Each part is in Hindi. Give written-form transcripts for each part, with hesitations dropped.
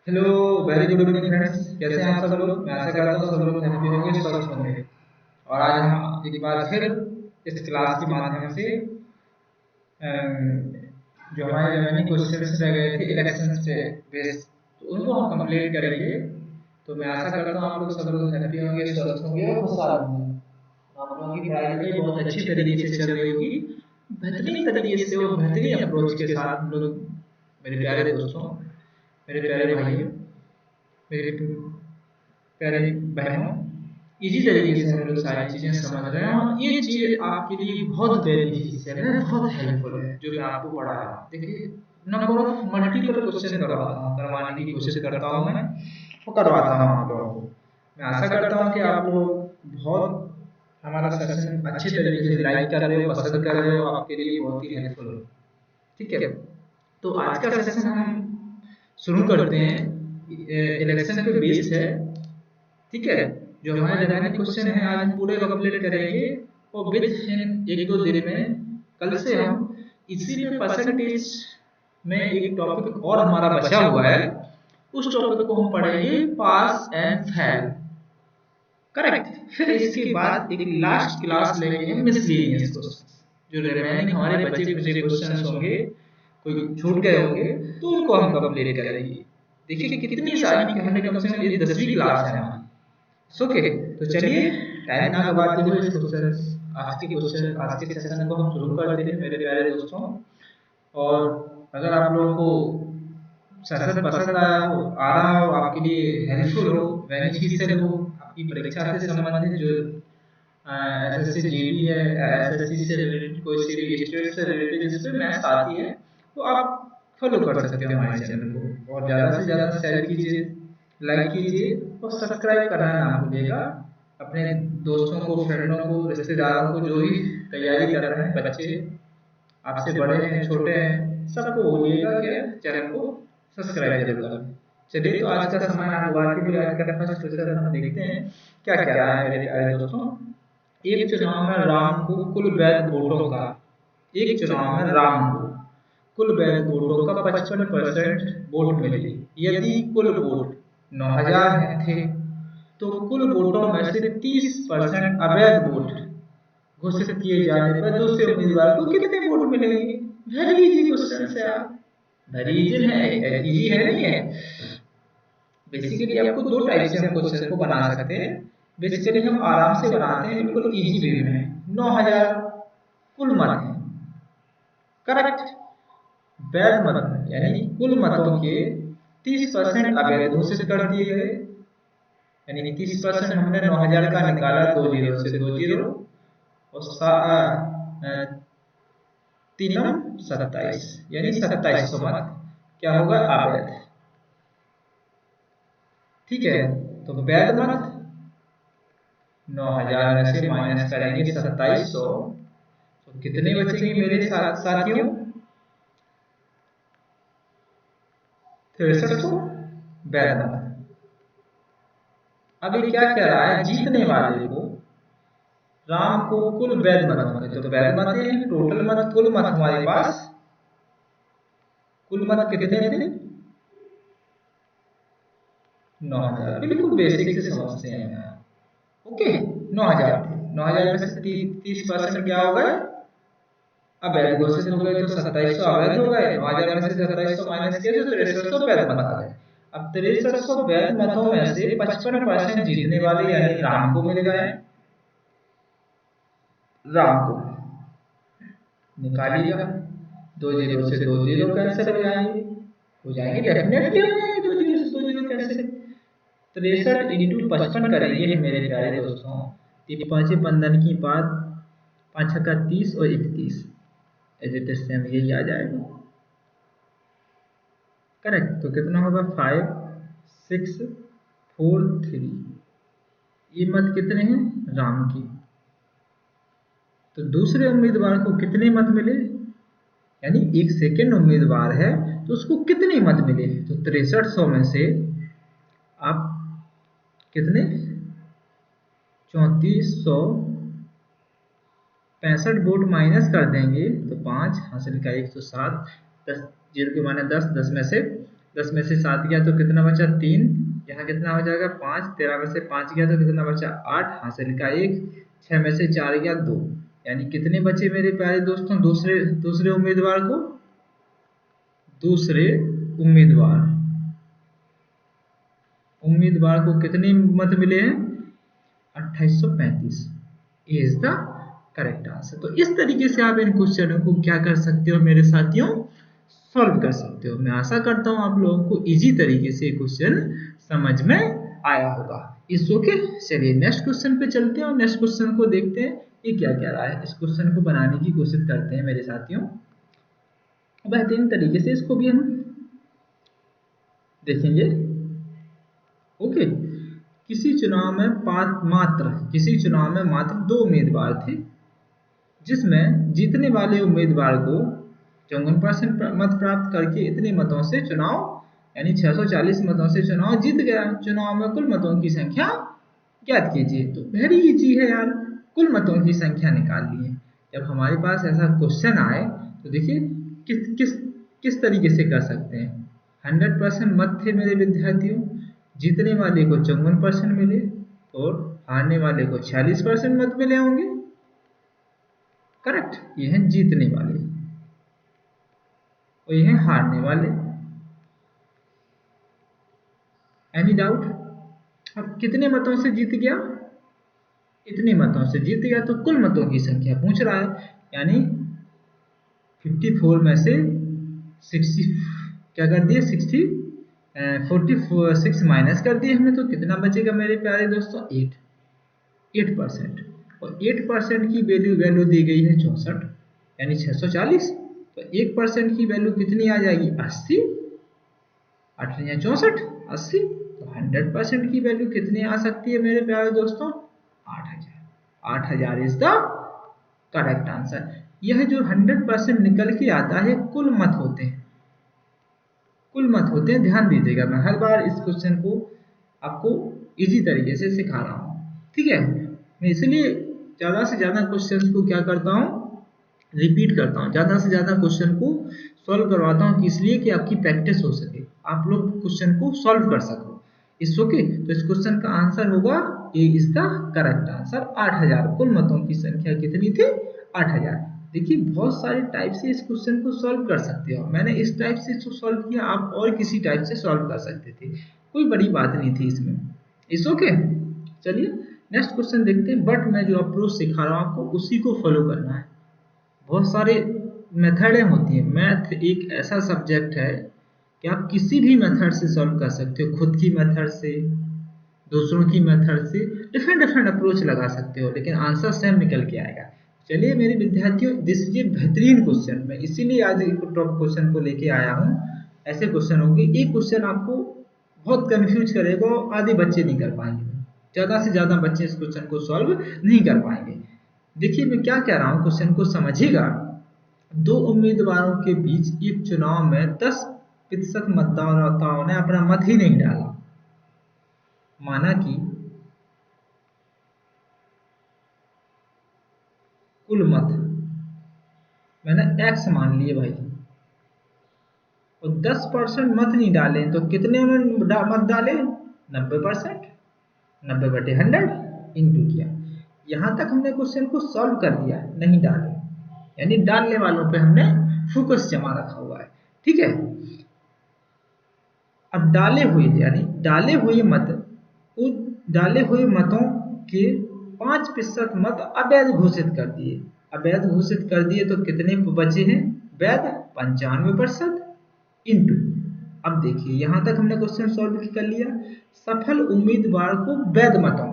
Hello, very good evening friends. कैसे हैं आप सब लोग? मैं आशा करता हूँ सब लोग हैप्पी होंगे, स्वस्थ होंगे। और आज हम एक बार फिर इस क्लास के माध्यम से जो हमारे रिमेनिंग क्वेश्चंस रह गए थे इलेक्शंस पे बेस्ड, तो उनको हम कंप्लीट करेंगे। तो मैं आशा करता हूँ आप लोग सब लोग हैप्पी होंगे, स्वस्थ होंगे और खुशहाल होंगे। आप लोगों की पढ़ाई लिखाई बहुत अच्छी तरीके से चल रही होगी। बेहतरीन तरीके से और बेहतरीन अप्रोच के साथ हम लोग, मेरे प्यारे दोस्तों, मेरे प्यारे भाइयों, मेरे प्यारे बहनों, इसी तरीके से हम लोग सारी चीज़ें समझ रहे हैं और ये चीज़ आपके लिए बहुत बेनिफिशियल है, बहुत हेल्पफुल है जो मैं आपको पढ़ा रहा हूँ। देखिए, नंबर ऑफ मल्टीपल क्वेश्चन करवाने की कोशिश करता हूँ मैं, वो करवाता हूँ आप लोगों को। मैं आशा करता हूँ कि आप लोग बहुत हमारा सेशन अच्छी तरीके से लाइक कर रहे हो, पसंद कर रहे हो, आपके लिए बहुत ही हेल्पफुल हो। ठीक है, तो आज का सेशन हम शुरू करते हैं। इलेक्शन पे बेस्ड है। ठीक है, जो हमारे रिमेनिंग क्वेश्चन है आज हम पूरे कंप्लीट करेंगे और विद इन एक दो दिन में कल से हम इसी पे परसेंटेज में एक टॉपिक और हमारा बचा हुआ है, उस टॉपिक को हम पढ़ेंगे, पास एंड फेल। करेक्ट। फिर इसके बाद एक लास्ट क्लास लेंगे मिसलेनियस क्वेश्चन, जो रिमेनिंग हमारे बचे खुचे क्वेश्चन होंगे, कोई छूट गए होंगे तो उनको हम कंप्लीट करेंगे। देखिए कितनी सारी, हमने कम से कम ये 10वीं क्लास है हमारी। ओके, तो चलिए टाइम ना गवाते हुए इस क्वेश्चन आज के सेशन को हम शुरू करते हैं मेरे प्यारे दोस्तों। और अगर आप लोगों को सेशन पसंद आया हो, आ रहा हो, आपके लिए हेल्पफुल हो, बेनिफिशियल हो, आपकी परीक्षा से संबंधित जो एसएससी जीडी है, एसएससी से रिलेटेड कोई सी भी स्टेट से रिलेटेड जिसपे मैथ्स आती है, तो आप फॉलो कर सकते हो हमारे चैनल को और ज़्यादा से ज़्यादा शेयर कीजिए, लाइक कीजिए और सब्सक्राइब करना ना भूलिएगा। अपने दोस्तों को, फ्रेंडों को, रिश्तेदारों को, जो भी तैयारी कर रहे हैं, बच्चे आपसे बड़े हैं, छोटे हैं, सबको बोलिएगा कि चैनल को सब्सक्राइब जरूर करें। चलिए, तो आज का समय ना गवाते हुए आज का फर्स्ट क्वेश्चन हम देखते हैं क्या क्या रहा है मेरे प्यारे दोस्तों। एक चुनाव में राम को कुल वैध वोटों का, एक चुनाव में राम को कुल वैध वोटों का 55% वोट मिले। यदि कुल वोट 9,000 थे तो कुल वोटों में से 30% अवैध वोट घोषित किए जाने पर दूसरे उम्मीदवार को कितने वोट मिलेंगे? वेरी इजी क्वेश्चन है यार, वेरी इजी है, इजी है नहीं है। बेसिकली आपको दो टाइप से हम क्वेश्चन को बना सकते हैं। बेसिकली हम आराम से बनाते हैं, बिल्कुल इजी वे में। 9,000 कुल मत है, करेक्ट। वैध मत यानी कुल मतों के 30% अवैध घोषित कर दिए गए, यानी 30% हमने 9,000 का निकाला, 2 जीरो से 2 जीरो और तीनम 27, यानी 2700 मत क्या होगा? अवैध। ठीक है, तो वैध मत 9,000 में से माइनस करेंगे 2700, तो कितने बचेंगे मेरे साथियों? 6300 वैध मत। अब ये क्या कह रहा है? जीतने वाले को, राम को कुल वैध मत होंगे, तो वैध मत है टोटल मत, कुल मत हमारे पास, कुल मत कितने थे? 9,000। बिल्कुल बेसिक से समझते हैं। ओके, 9,000 थे, 9,000 में से 30% क्या हो गए? अवैध घोषित हो गए, तो 2700 अवैध हो गए। 9,000 में से 2700 माइनस किए तो 6300 वैध मत आ गए। अब 6300 वैध मतों में से 55% जीतने वाले यानी राम को मिल गए। राम को निकालिएगा, 2 जीरो से 2 जीरो कैंसिल हो जाएंगे, डेफिनेटली हो जाएंगे, 2 जीरो से 2 जीरो कैंसिल। 63 इंटू 55 करेंगे मेरे प्यारे दोस्तों, 5 बंधन की बात, 5 का 30 और 31, एज इट इज सेम यही आ जाएगा, करेक्ट। तो कितना होगा? 5 6 4 3। ये मत कितने हैं? राम की। तो दूसरे उम्मीदवार को कितने मत मिले? यानी एक सेकंड उम्मीदवार है तो उसको कितने मत मिले? तो 6300 में से आप कितने? 3465 वोट माइनस कर देंगे तो 5 हासिल का 107, 10 जीरो के माने 10, 10 में से 10 में से 7 गया तो कितना बचा 3, यहाँ कितना हो जाएगा 5, 13 में से 5 गया तो कितना बचा 8, हासिल का 1, 6 में से 4 गया 2, यानी कितने बचे मेरे प्यारे दोस्तों दूसरे दूसरे उम्मीदवार को, दूसरे उम्मीदवार को कितने मत मिले हैं 2835 इज द करेक्ट आंसर। तो इस तरीके से आप इन क्वेश्चनों को क्या कर सकते हो मेरे साथियों, सॉल्व कर सकते हो। मैं आशा करता हूं आप लोगों को इजी तरीके से क्वेश्चन समझ में आया होगा। इस ओके, चलिए नेक्स्ट क्वेश्चन पे चलते हैं और नेक्स्ट क्वेश्चन को देखते हैं ये क्या कह रहा है। इस क्वेश्चन को बनाने की कोशिश करते हैं मेरे साथियों बेहतरीन तरीके से, इसको भी हम देखेंगे। ओके, किसी चुनाव में मात्र 2 उम्मीदवार थे, जिसमें जीतने वाले उम्मीदवार को 54% मत प्राप्त करके इतने मतों से चुनाव यानी 640 मतों से चुनाव जीत गया। चुनाव में कुल मतों की संख्या ज्ञात कीजिए। तो वेरी इजी है यार, कुल मतों की संख्या निकालनी है। जब हमारे पास ऐसा क्वेश्चन आए तो देखिए किस किस किस तरीके से कर सकते हैं। 100% मत थे मेरे विद्यार्थियों, जीतने वाले को 54% मिले और हारने वाले को 46% मत मिले होंगे। करेक्ट, ये हैं जीतने वाले और ये हैं हारने वाले। Any doubt? अब कितने मतों से जीत गया, इतने मतों से जीत गया, तो कुल मतों की संख्या पूछ रहा है, यानी 54 में से 60 क्या कर दिए 46 माइनस कर दिए हमने, तो कितना बचेगा मेरे प्यारे दोस्तों 8%। और 8% की वैल्यू दी गई है 64 यानी 640। तो 1% की वैल्यू कितनी आ जाएगी 80, 8 या 64 80। तो 100% की वैल्यू कितनी आ सकती है मेरे प्यारे दोस्तों 8000 इज द करेक्ट आंसर। यह जो 100% निकल के आता है कुल मत होते हैं, ध्यान दीजिएगा। मैं हर बार इस क्वेश्चन को आपको इजी तरीके से सिखा रहा हूँ, ठीक है। मैं इसलिए ज़्यादा से ज़्यादा क्वेश्चन को क्या करता हूँ रिपीट करता हूँ, ज़्यादा से ज़्यादा क्वेश्चन को सॉल्व करवाता हूँ, इसलिए कि आपकी प्रैक्टिस हो सके, आप लोग क्वेश्चन को सॉल्व कर सको। इस ओके, तो इस क्वेश्चन का आंसर होगा ए इज द करेक्ट आंसर 8000। कुल मतों की संख्या कितनी थी 8000। देखिए बहुत सारे टाइप से इस क्वेश्चन को सॉल्व कर सकते हो। मैंने इस टाइप से इसको सॉल्व किया, आप और किसी टाइप से सॉल्व कर सकते थे, कोई बड़ी बात नहीं थी इसमें। इस ओके, चलिए नेक्स्ट क्वेश्चन देखते हैं। बट मैं जो अप्रोच सिखा रहा हूँ आपको उसी को फॉलो करना है। बहुत सारे मेथडें होती हैं। मैथ एक ऐसा सब्जेक्ट है कि आप किसी भी मेथड से सॉल्व कर सकते हो, खुद की मेथड से, दूसरों की मेथड से, डिफरेंट अप्रोच लगा सकते हो, लेकिन आंसर सेम निकल के आएगा। चलिए मेरे विद्यार्थियों, दिस इज ए बेहतरीन क्वेश्चन। मैं इसीलिए आज एक टॉप क्वेश्चन को लेके आया हूँ। ऐसे क्वेश्चन होंगे, एक क्वेश्चन आपको बहुत कंफ्यूज करेगा, आधे बच्चे नहीं कर पाएंगे, ज़्यादा से ज़्यादा बच्चे इस क्वेश्चन को सॉल्व नहीं कर पाएंगे। देखिए मैं क्या कह रहा हूँ, क्वेश्चन को समझिएगा। 2 उम्मीदवारों के बीच एक चुनाव में 10% मतदाताओं ने अपना मत ही नहीं डाला। माना कि कुल मत मैंने x मान लिए भाई, और 10% मत नहीं डाले, तो कितने उन्होंने मत डाले 90%, 90/100 इंटू किया। यहां तक हमने क्वेश्चन को सॉल्व कर दिया, नहीं डाले, यानी डालने वालों पे हमने फोकस जमा रखा हुआ है, ठीक है। अब डाले हुए मतों के 5% मत अवैध घोषित कर दिए। अवैध घोषित कर दिए तो कितने बचे हैं वैध 95% इंटू। अब देखिए यहां तक हमने क्वेश्चन सॉल्व कर लिया। सफल उम्मीदवार को वैध मतों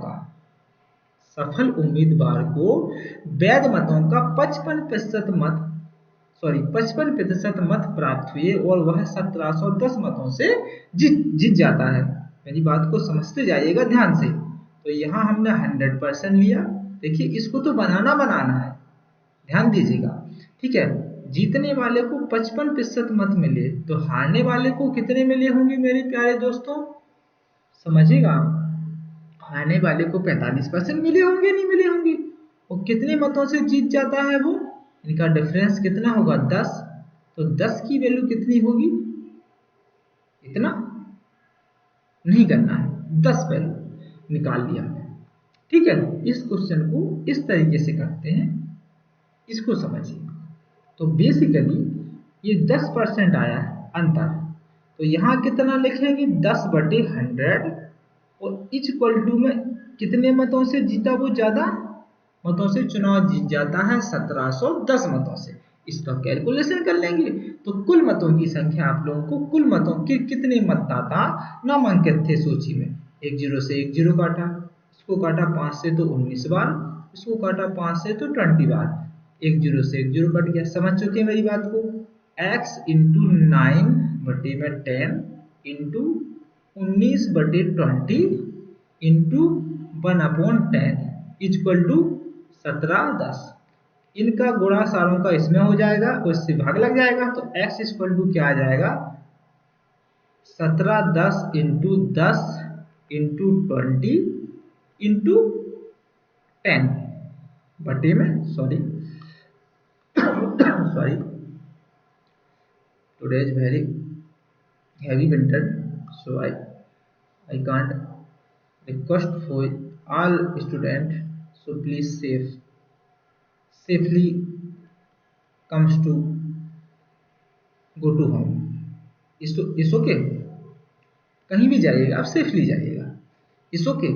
का 55% मत प्राप्त हुए और वह 1710 मतों से जीत जाता है। मेरी बात को समझते जाइएगा ध्यान से। तो यहाँ हमने 100% लिया। देखिए इसको तो बनाना है, ध्यान दीजिएगा, ठीक है। जीतने वाले को 55% मत मिले, तो हारने वाले को कितने मिले होंगे मेरे प्यारे दोस्तों, समझिएगा। हारने वाले को 45% मिले होंगे, नहीं मिले होंगे। और कितने मतों से जीत जाता है वो, इनका डिफरेंस कितना होगा 10। तो 10 की वैल्यू कितनी होगी, इतना नहीं करना है, 10 वैल्यू निकाल लिया हमने। ठीक है, इस क्वेश्चन को इस तरीके से करते हैं, इसको समझिए। तो बेसिकली ये 10% आया है अंतर, तो यहाँ कितना लिखेंगे 10/100 और इक्वल टू में कितने मतों से जीता वो ज्यादा मतों से चुनाव जीत जाता है 1710 मतों से। इसका कैलकुलेशन कर लेंगे तो कुल मतों की संख्या आप लोगों को कुल मतों के कितने मतदाता नामांकित थे सूची में। 10 से 10 काटा, इसको काटा 5 से तो 19 बार, इसको काटा 5 से तो 20 बार, 10 से 10 कट गया। समझ चुके हैं मेरी बात को। x into 9/10 into 19/20 into 1/10 equal to 1710। इनका गुणा सारों का इसमें हो जाएगा और इससे भाग लग जाएगा, तो x इक्वल टू क्या आ जाएगा 1710 इंटू 10 इंटू 20 इंटू 10 बटे में sorry today is very heavy winter, so I can't request for all student, so please safely comes to go to home. इस ओके, कहीं भी जाइएगा आप सेफली जाइएगा, इस ओके।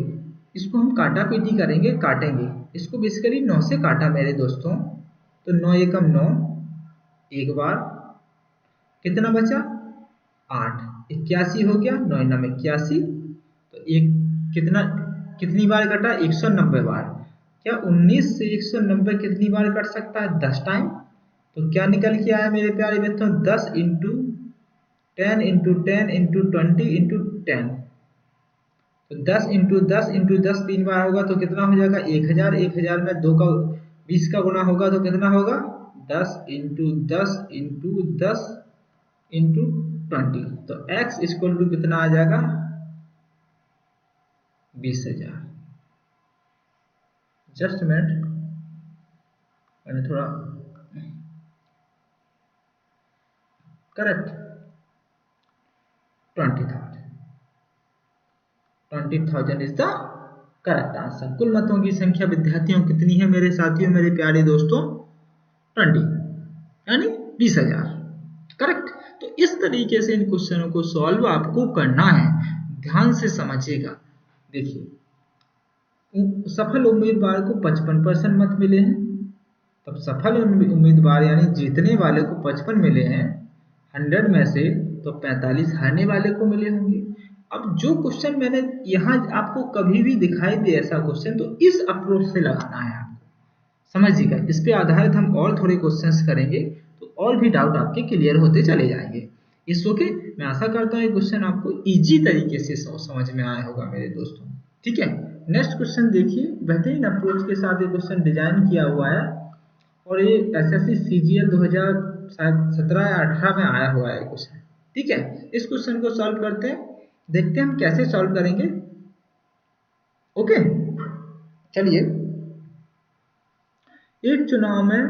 इसको हम काटा पीटी करेंगे, काटेंगे इसको। बेसिकली 9 से काटा मेरे दोस्तों, तो 9 एकम 9, एक बार कितना बचा 8, 81 हो गया, 9 9 81, तो एक कितनी बार कटा 190 बार। क्या 19 से 190 कितनी बार कट सकता है 10 टाइम। तो क्या निकल के आया मेरे प्यारे मित्रों 10 इंटू 10 इंटू 10 इंटू 20 इंटू 10, तो 10 इंटू 10 इंटू 10 3 बार होगा तो कितना हो जाएगा 1000। 1000 में 2 का 20 का गुना होगा तो कितना होगा 10 इंटू 10 इंटू 10 इंटू 20, तो x इक्वल टू कितना आ जाएगा 20,000। जस्ट मिनट, मैंने थोड़ा correct 20,000 is the correct answer. कुल मतों की संख्या विद्यार्थियों कितनी है मेरे साथियों, मेरे प्यारे दोस्तों 20 यानी 20,000। करेक्ट। तो इस तरीके से इन क्वेश्चनों को सॉल्व आपको करना है, ध्यान से समझिएगा। देखिए सफल उम्मीदवार को 55% मत मिले हैं, तब सफल उम्मीदवार यानी जीतने वाले को 55 मिले हैं 100 में से, तो 45 हारने वाले को मिले होंगे। अब जो क्वेश्चन मैंने यहाँ आपको कभी भी दिखाई दे ऐसा क्वेश्चन, तो इस अप्रोच से लगाना है आपको, समझिएगा। इस पे आधारित हम और थोड़े क्वेश्चंस करेंगे तो और भी डाउट आपके क्लियर होते चले जाएंगे। इस ओके, मैं आशा करता हूँ ये क्वेश्चन आपको इजी तरीके से समझ में आया होगा मेरे दोस्तों। ठीक है, नेक्स्ट क्वेश्चन देखिए। बेहतरीन अप्रोच के साथ ये क्वेश्चन डिजाइन किया हुआ है और ये एसएससी सीजीएल 2017 या 18 में आया हुआ है क्वेश्चन। ठीक है, इस क्वेश्चन को सॉल्व करते हैं, देखते हैं हम कैसे सॉल्व करेंगे। ओके, चलिए। एक चुनाव में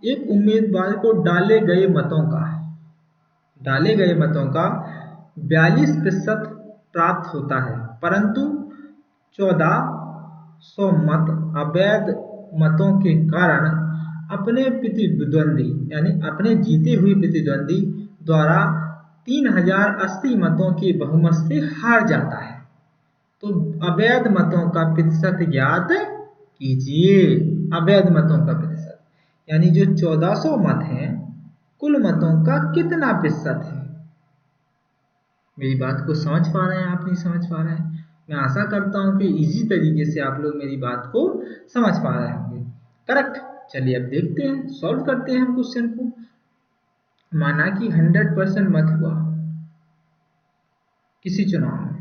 एक उम्मीदवार को डाले गए मतों का 42% प्राप्त होता है, परंतु 1400 मत अवैध मतों के कारण अपने प्रतिद्वंदी यानी अपने जीते हुए प्रतिद्वंदी द्वारा 3080 मतों के बहुमत से हार जाता है। तो अवैध मतों का प्रतिशत ज्ञात कीजिए। अवैध मतों का प्रतिशत यानी जो 1400 मत हैं, कुल मतों का कितना प्रतिशत है। मेरी बात को समझ पा रहे हैं आप, नहीं समझ पा रहे हैं? मैं आशा करता हूं कि इजी तरीके से आप लोग मेरी बात को समझ पा रहे होंगे। करेक्ट। चलिए अब देखते हैं, सॉल्व करते हैं हम क्वेश्चन को। माना कि 100% मत हुआ किसी चुनाव में,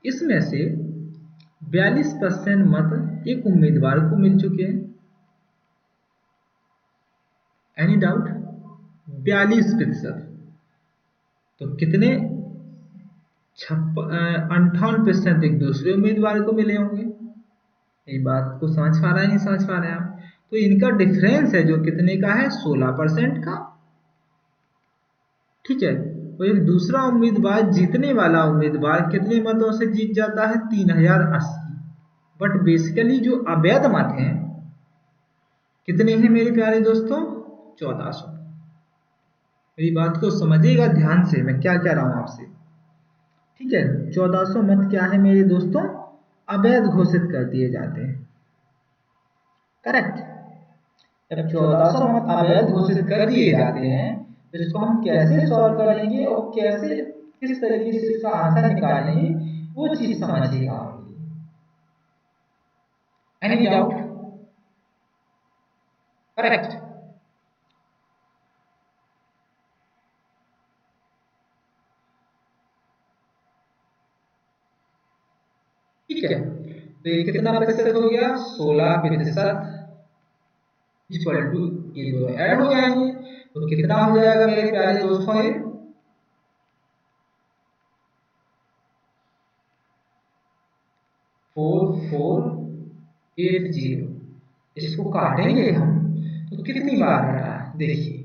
इसमें से 42% मत एक उम्मीदवार को मिल चुके हैं। Any doubt? 42%, तो कितने 58% एक दूसरे उम्मीदवार को मिले होंगे। ये बात को समझ पा रहे हैं, नहीं समझ पा रहे हैं आप? तो इनका डिफरेंस है जो कितने का है 16% का। ठीक है, वो एक दूसरा उम्मीदवार, जीतने वाला उम्मीदवार कितने मतों से जीत जाता है? 3080। बट बेसिकली जो अवैध मत हैं कितने हैं मेरे प्यारे दोस्तों? 1400। मेरी बात को समझिएगा ध्यान से, मैं क्या कह रहा हूं आपसे। ठीक है, 1400 मत क्या है मेरे दोस्तों? अवैध घोषित कर दिए जाते हैं। करेक्ट। जब 1400 मत अवैध घोषित कर दिए जाते हैं तो इसको हम कैसे सॉल्व करेंगे और कैसे किस तरीके से इसका आंसर निकालेंगे वो चीज समझिएगा। Any doubt? करेक्ट। ठीक है, तो ये कितना प्रतिशत हो गया? 16%। इक्वल टू ये दोनों ऐड हो जाएंगे तो कितना हो जाएगा मेरे प्यारे दोस्तों? ये 4480। इसको काटेंगे हम तो कितनी बार घटा? देखिए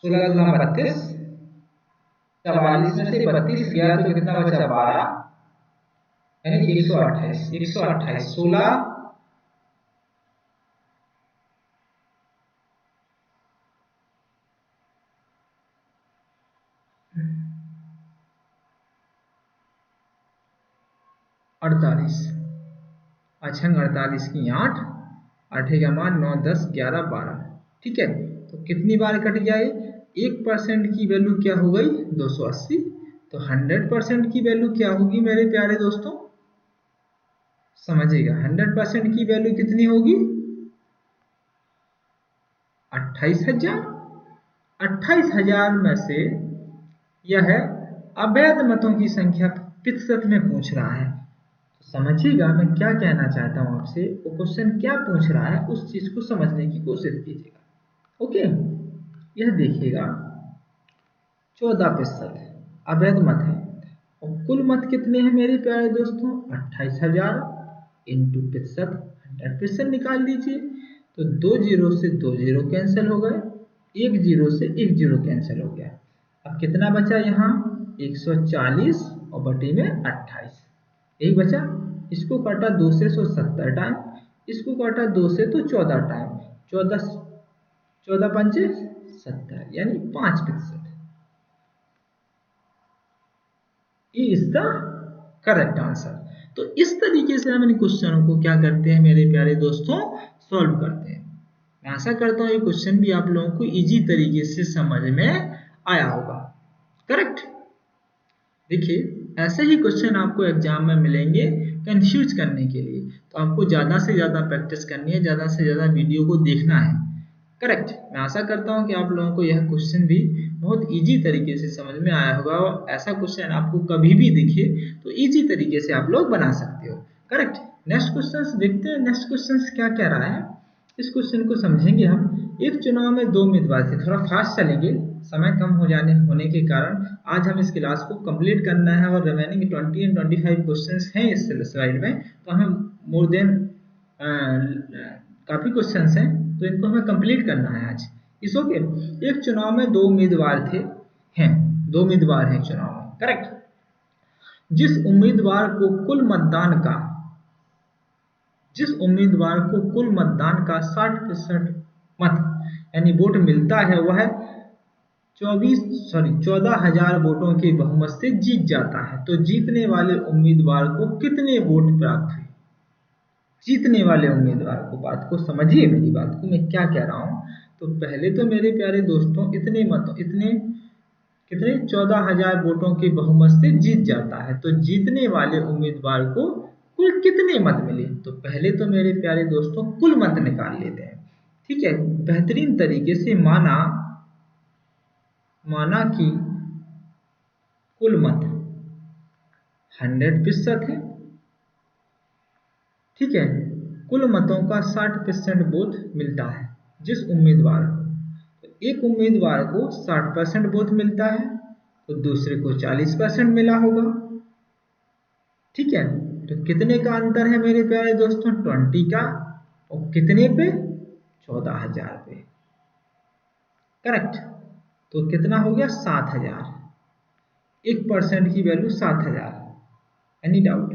16 गुना 32, 44 में से 32 गया तो कितना बचा? 12, यानी 128। 128 16 48। अच्छा 48 की 8, 8 का मान 9 10 11 12। ठीक है, तो कितनी बार कट गया ये? 1% की वैल्यू क्या हो गई? 280। तो 100% की वैल्यू क्या होगी मेरे प्यारे दोस्तों? समझिएगा, 100% की वैल्यू कितनी होगी? 28,000। 28,000 में से यह अवैध मतों की संख्या प्रतिशत में पूछ रहा है। समझिएगा मैं क्या कहना चाहता हूं आपसे, वो क्वेश्चन क्या पूछ रहा है उस चीज को समझने की कोशिश कीजिएगा। ओके, यह देखिएगा 14% अवैध मत है और कुल मत कितने हैं मेरे प्यारे दोस्तों? 28,000 इंटू प्रतिशत 100% निकाल लीजिए। तो 2 जीरो से 2 जीरो कैंसिल हो गए, 1 जीरो से 1 जीरो कैंसिल हो गया। अब कितना बचा यहाँ? 140 और बटे में 28, यही बचा। इसको काटा 2 से 170 टाइम, इसको काटा 2 से तो 14 टाइम, 14 पंचे 70 यानी 5%। ये इसका करेक्ट आंसर। तो इस तरीके से हम इन क्वेश्चनों को क्या करते हैं मेरे प्यारे दोस्तों? सॉल्व करते हैं। मैं आशा करता हूं ये क्वेश्चन भी आप लोगों को इजी तरीके से समझ में आया होगा। करेक्ट। देखिए ऐसे ही क्वेश्चन आपको एग्जाम में मिलेंगे कंफ्यूज करने के लिए, तो आपको ज़्यादा से ज़्यादा प्रैक्टिस करनी है, ज़्यादा से ज़्यादा वीडियो को देखना है। करेक्ट। मैं आशा करता हूं कि आप लोगों को यह क्वेश्चन भी बहुत इजी तरीके से समझ में आया होगा और ऐसा क्वेश्चन आपको कभी भी दिखे तो इजी तरीके से आप लोग बना सकते हो। करेक्ट। नेक्स्ट क्वेश्चन देखते हैं, नेक्स्ट क्वेश्चन क्या कह रहा है, इस क्वेश्चन को समझेंगे हम। एक चुनाव में 2 उम्मीदवार थे, थोड़ा फास्ट चलेंगे, समय कम होने के कारण आज हम इस क्लास को कंप्लीट करना है और रिमेनिंग 20 एंड 25 क्वेश्चंस हैं इस स्लाइड में, तो हमें मोर देन काफ़ी क्वेश्चंस हैं तो इनको हमें कंप्लीट करना है आज। इस ओके। एक चुनाव में 2 उम्मीदवार हैं 2 उम्मीदवार हैं चुनाव में। करेक्ट। जिस उम्मीदवार को कुल मतदान का 60% मत यानी वोट मिलता है वह 14,000 वोटों के बहुमत से जीत जाता है, तो जीतने वाले उम्मीदवार को कितने वोट प्राप्त हुए? जीतने वाले उम्मीदवार को, बात को समझिए मेरी बात को, मैं क्या कह रहा हूं। तो पहले तो मेरे प्यारे दोस्तों कितने 14,000 वोटों के बहुमत से जीत जाता है, तो जीतने वाले उम्मीदवार को कुल कितने मत मिले? तो पहले तो मेरे प्यारे दोस्तों कुल मत निकाल लेते हैं। ठीक है, बेहतरीन तरीके से माना कि कुल मत 100% है। ठीक है, कुल मतों का 60% वोट मिलता है जिस उम्मीदवार को, तो एक उम्मीदवार को 60% वोट मिलता है तो दूसरे को 40% मिला होगा। ठीक है, तो कितने का अंतर है मेरे प्यारे दोस्तों? 20 का, और कितने पे? 14,000 पे। करेक्ट। तो कितना हो गया? 7,000। 1% की value 7000। Any doubt?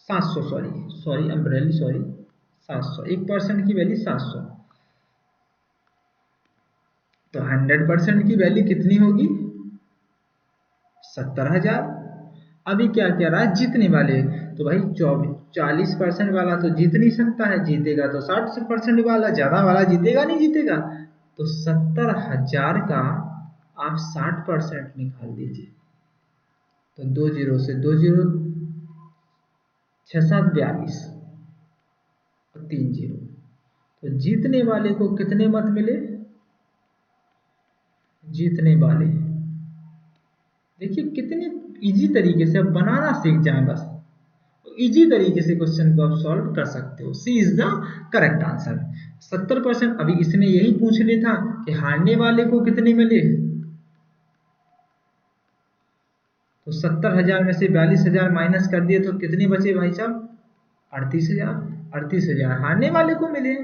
700, sorry I am really sorry, 700, 1% की वैल्यू 700। तो 100% की वैल्यू कितनी होगी? 70,000। अभी क्या कह रहा है? जीतने वाले। तो भाई 40% वाला तो जीत नहीं सकता है, जीतेगा तो 60% वाला, ज्यादा वाला जीतेगा नहीं जीतेगा। तो 70,000 का आप 60% निकाल दीजिए। तो 2 जीरो से 2 जीरो, 6 7 42 और 3 जीरो। तो जीतने वाले को कितने मत मिले? जीतने वाले, देखिए कितने इजी तरीके से आप बनाना सीख जाएं बस, इजी तरीके से क्वेश्चन को आप सॉल्व कर सकते हो। सी इज द करेक्ट आंसर। 70%। अभी इसने यही पूछने था कि हारने वाले को कितने मिले। तो 70,000 में से 42,000 माइनस कर दिए तो कितने बचे भाई साहब? 38,000। 38,000 हारने वाले को मिले।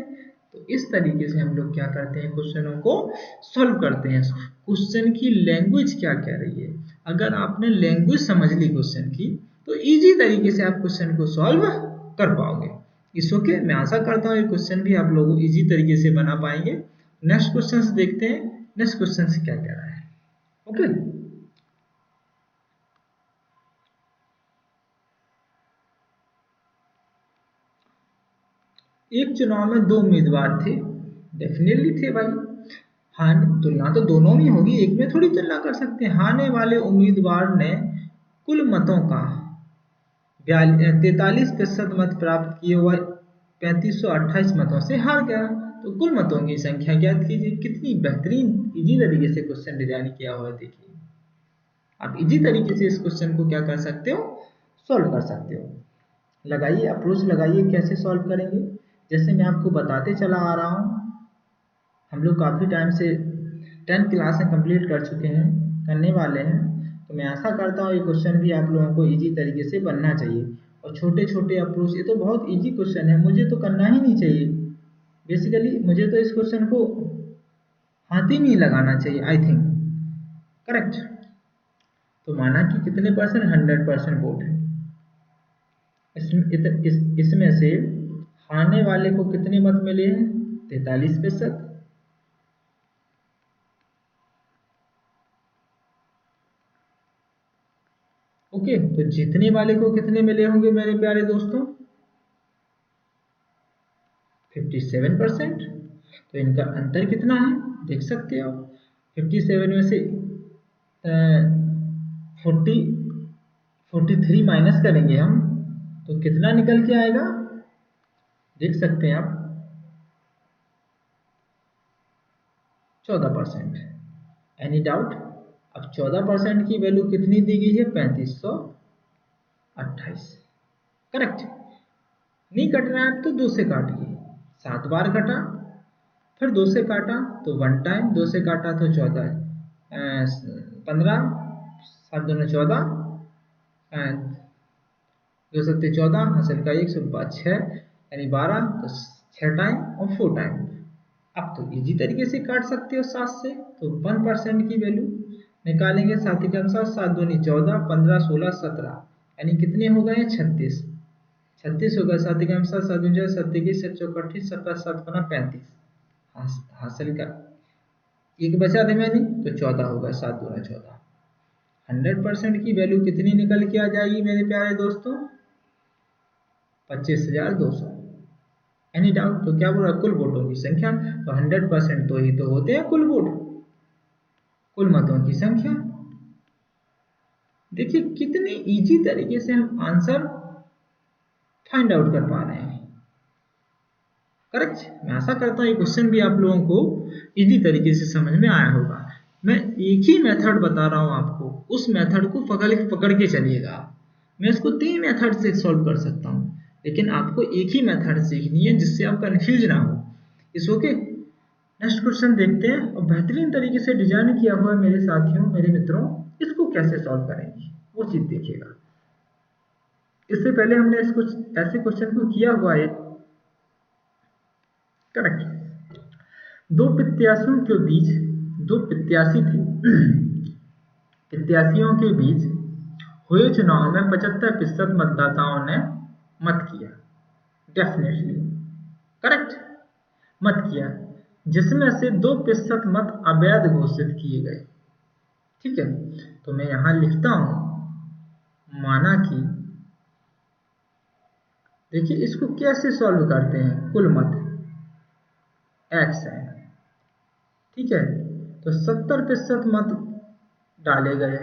तो इस तरीके से हम लोग क्या करते हैं, क्वेश्चनों को सॉल्व करते हैं। क्वेश्चन की लैंग्वेज क्या कह रही है, अगर आपने लैंग्वेज समझ ली क्वेश्चन की, तो इजी तरीके से आप क्वेश्चन को सॉल्व कर पाओगे। इस ओके, मैं आशा करता हूँ ये क्वेश्चन भी आप लोग इजी तरीके से बना पाएंगे। नेक्स्ट क्वेश्चन देखते हैं, नेक्स्ट क्वेश्चन क्या कह रहा है। ओके, एक चुनाव में 2 उम्मीदवार थे। डेफिनेटली थे भाई। हाँ, तुलना तो दोनों में होगी, एक में थोड़ी तुलना कर सकते हैं। हारने वाले उम्मीदवार ने कुल मतों का 43% मत प्राप्त किए हुए 3528 मतों से हार गया। तो कुल मतों की संख्या ज्ञात कीजिए। कितनी बेहतरीन इजी तरीके से क्वेश्चन डिजाइन किया हुआ है, देखिए। आप इजी तरीके से इस क्वेश्चन को क्या कर सकते हो, सॉल्व कर सकते हो। लगाइए, अप्रोच लगाइए, कैसे सॉल्व करेंगे। जैसे मैं आपको बताते चला आ रहा हूँ, हम लोग काफ़ी टाइम से 10th क्लास में कंप्लीट कर चुके हैं, करने वाले हैं। तो मैं आशा करता हूँ ये क्वेश्चन भी आप लोगों को इजी तरीके से बनना चाहिए। और छोटे छोटे अप्रोच, ये तो बहुत इजी क्वेश्चन है, मुझे तो करना ही नहीं चाहिए। बेसिकली मुझे तो इस क्वेश्चन को हाथ ही नहीं लगाना चाहिए, आई थिंक। करेक्ट। तो माना कि कितने परसेंट? 100% वोट है। इसमें से हारने वाले को कितने मत मिले हैं? 43%। ओके, तो जीतने वाले को कितने मिले होंगे मेरे प्यारे दोस्तों? 57%। तो इनका अंतर कितना है, देख सकते हो। 57 में से 43 माइनस करेंगे हम, तो कितना निकल के आएगा, देख सकते हैं आप, 14%। Any doubt? अब 14% की वैल्यू कितनी दी गई है? 3528। करेक्ट। नहीं कटना है तो 2 से काटिए। 7 बार कटा, फिर 2 से काटा तो 1 टाइम, 2 से काटा तो 14, 15, 7 दूनी 14, 2 सत्ते 14, हासिल का 1 सुबह 6, यानी 12, तो 6 टाइम और 4 टाइम। अब तो इजी तरीके से काट सकते हो 7 से। तो 1% की वैल्यू निकालेंगे। 7 के अनुसार 7 दूनी 14, 15, 16, 17, यानी कितने हो गए? 36। 36 होगा। 7 के अनुसार 7 दूनी 7, 7 चौकट्ठी 7, 7 बना 35। हासिल का 1 बचा रिमेनिंग, तो 14 होगा। 7 दूना 14। 100% की वैल्यू कितनी निकल के आ जाएगी मेरे प्यारे दोस्तों? 25,200। Any doubt? तो क्या बोला? कुल वोटों की संख्या। तो 100% तो ही तो होते हैं कुल वोट, कुल मतों की संख्या। देखिए कितने इजी तरीके से हम आंसर फाइंड आउट कर पा रहे हैं। करेक्ट। मैं आशा करता हूँ ये क्वेश्चन भी आप लोगों को इजी तरीके से समझ में आया होगा। मैं एक ही मेथड बता रहा हूँ आपको, उस मेथड को पकड़ के चलिएगा। मैं इसको 3 मेथड से सॉल्व कर सकता हूँ, लेकिन आपको एक ही मेथड सीखनी है जिससे आप कंफ्यूज ना हो। इस ओके। नेक्स्ट क्वेश्चन देखते हैं, और बेहतरीन तरीके से डिजाइन किया हुआ है मेरे साथियों, मेरे मित्रों। इसको कैसे सॉल्व करेंगे वो चीज देखिएगा। इससे पहले हमने ऐसे क्वेश्चन को किया हुआ है। करेक्ट। 2 प्रत्याशियों के बीच 2 प्रत्याशी थे। प्रत्याशियों के बीच हुए चुनाव में 75% मतदाताओं ने मत किया, डेफिनेटली करेक्ट, मत किया, जिसमें से 2% मत अवैध घोषित किए गए। ठीक है, तो मैं यहां लिखता हूं माना कि, देखिए इसको कैसे सॉल्व करते हैं, कुल मत x है, ठीक है, तो 70% मत डाले गए,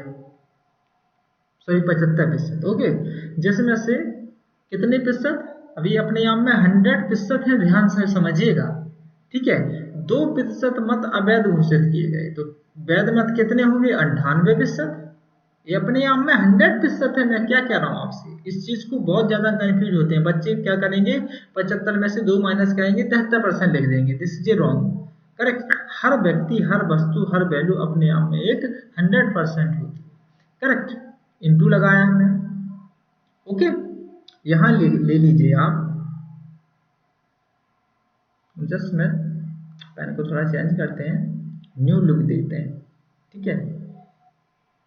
सॉरी 75%, ओके, जिसमें से कितने प्रतिशत, अभी अपने आप में 100% है, ध्यान से समझिएगा, ठीक है, 2% मत अवैध घोषित किए गए, तो वैध मत कितने होंगे, 98%, ये अपने आप में 100% है। मैं क्या कह रहा हूं आपसे, इस चीज को बहुत ज्यादा कंफ्यूज होते हैं बच्चे, क्या करेंगे 75 में से 2 माइनस करेंगे, 73% लिख देंगे, दिस इज रॉन्ग, करेक्ट, हर व्यक्ति, हर वस्तु, हर वैल्यू अपने आप में एक 100% होती है, करेक्ट, इंटू लगाया हमने, ओके, यहां ले लीजिए आप, जस्ट मैं पेन को थोड़ा चेंज करते हैं, न्यू लुक देते हैं, ठीक है,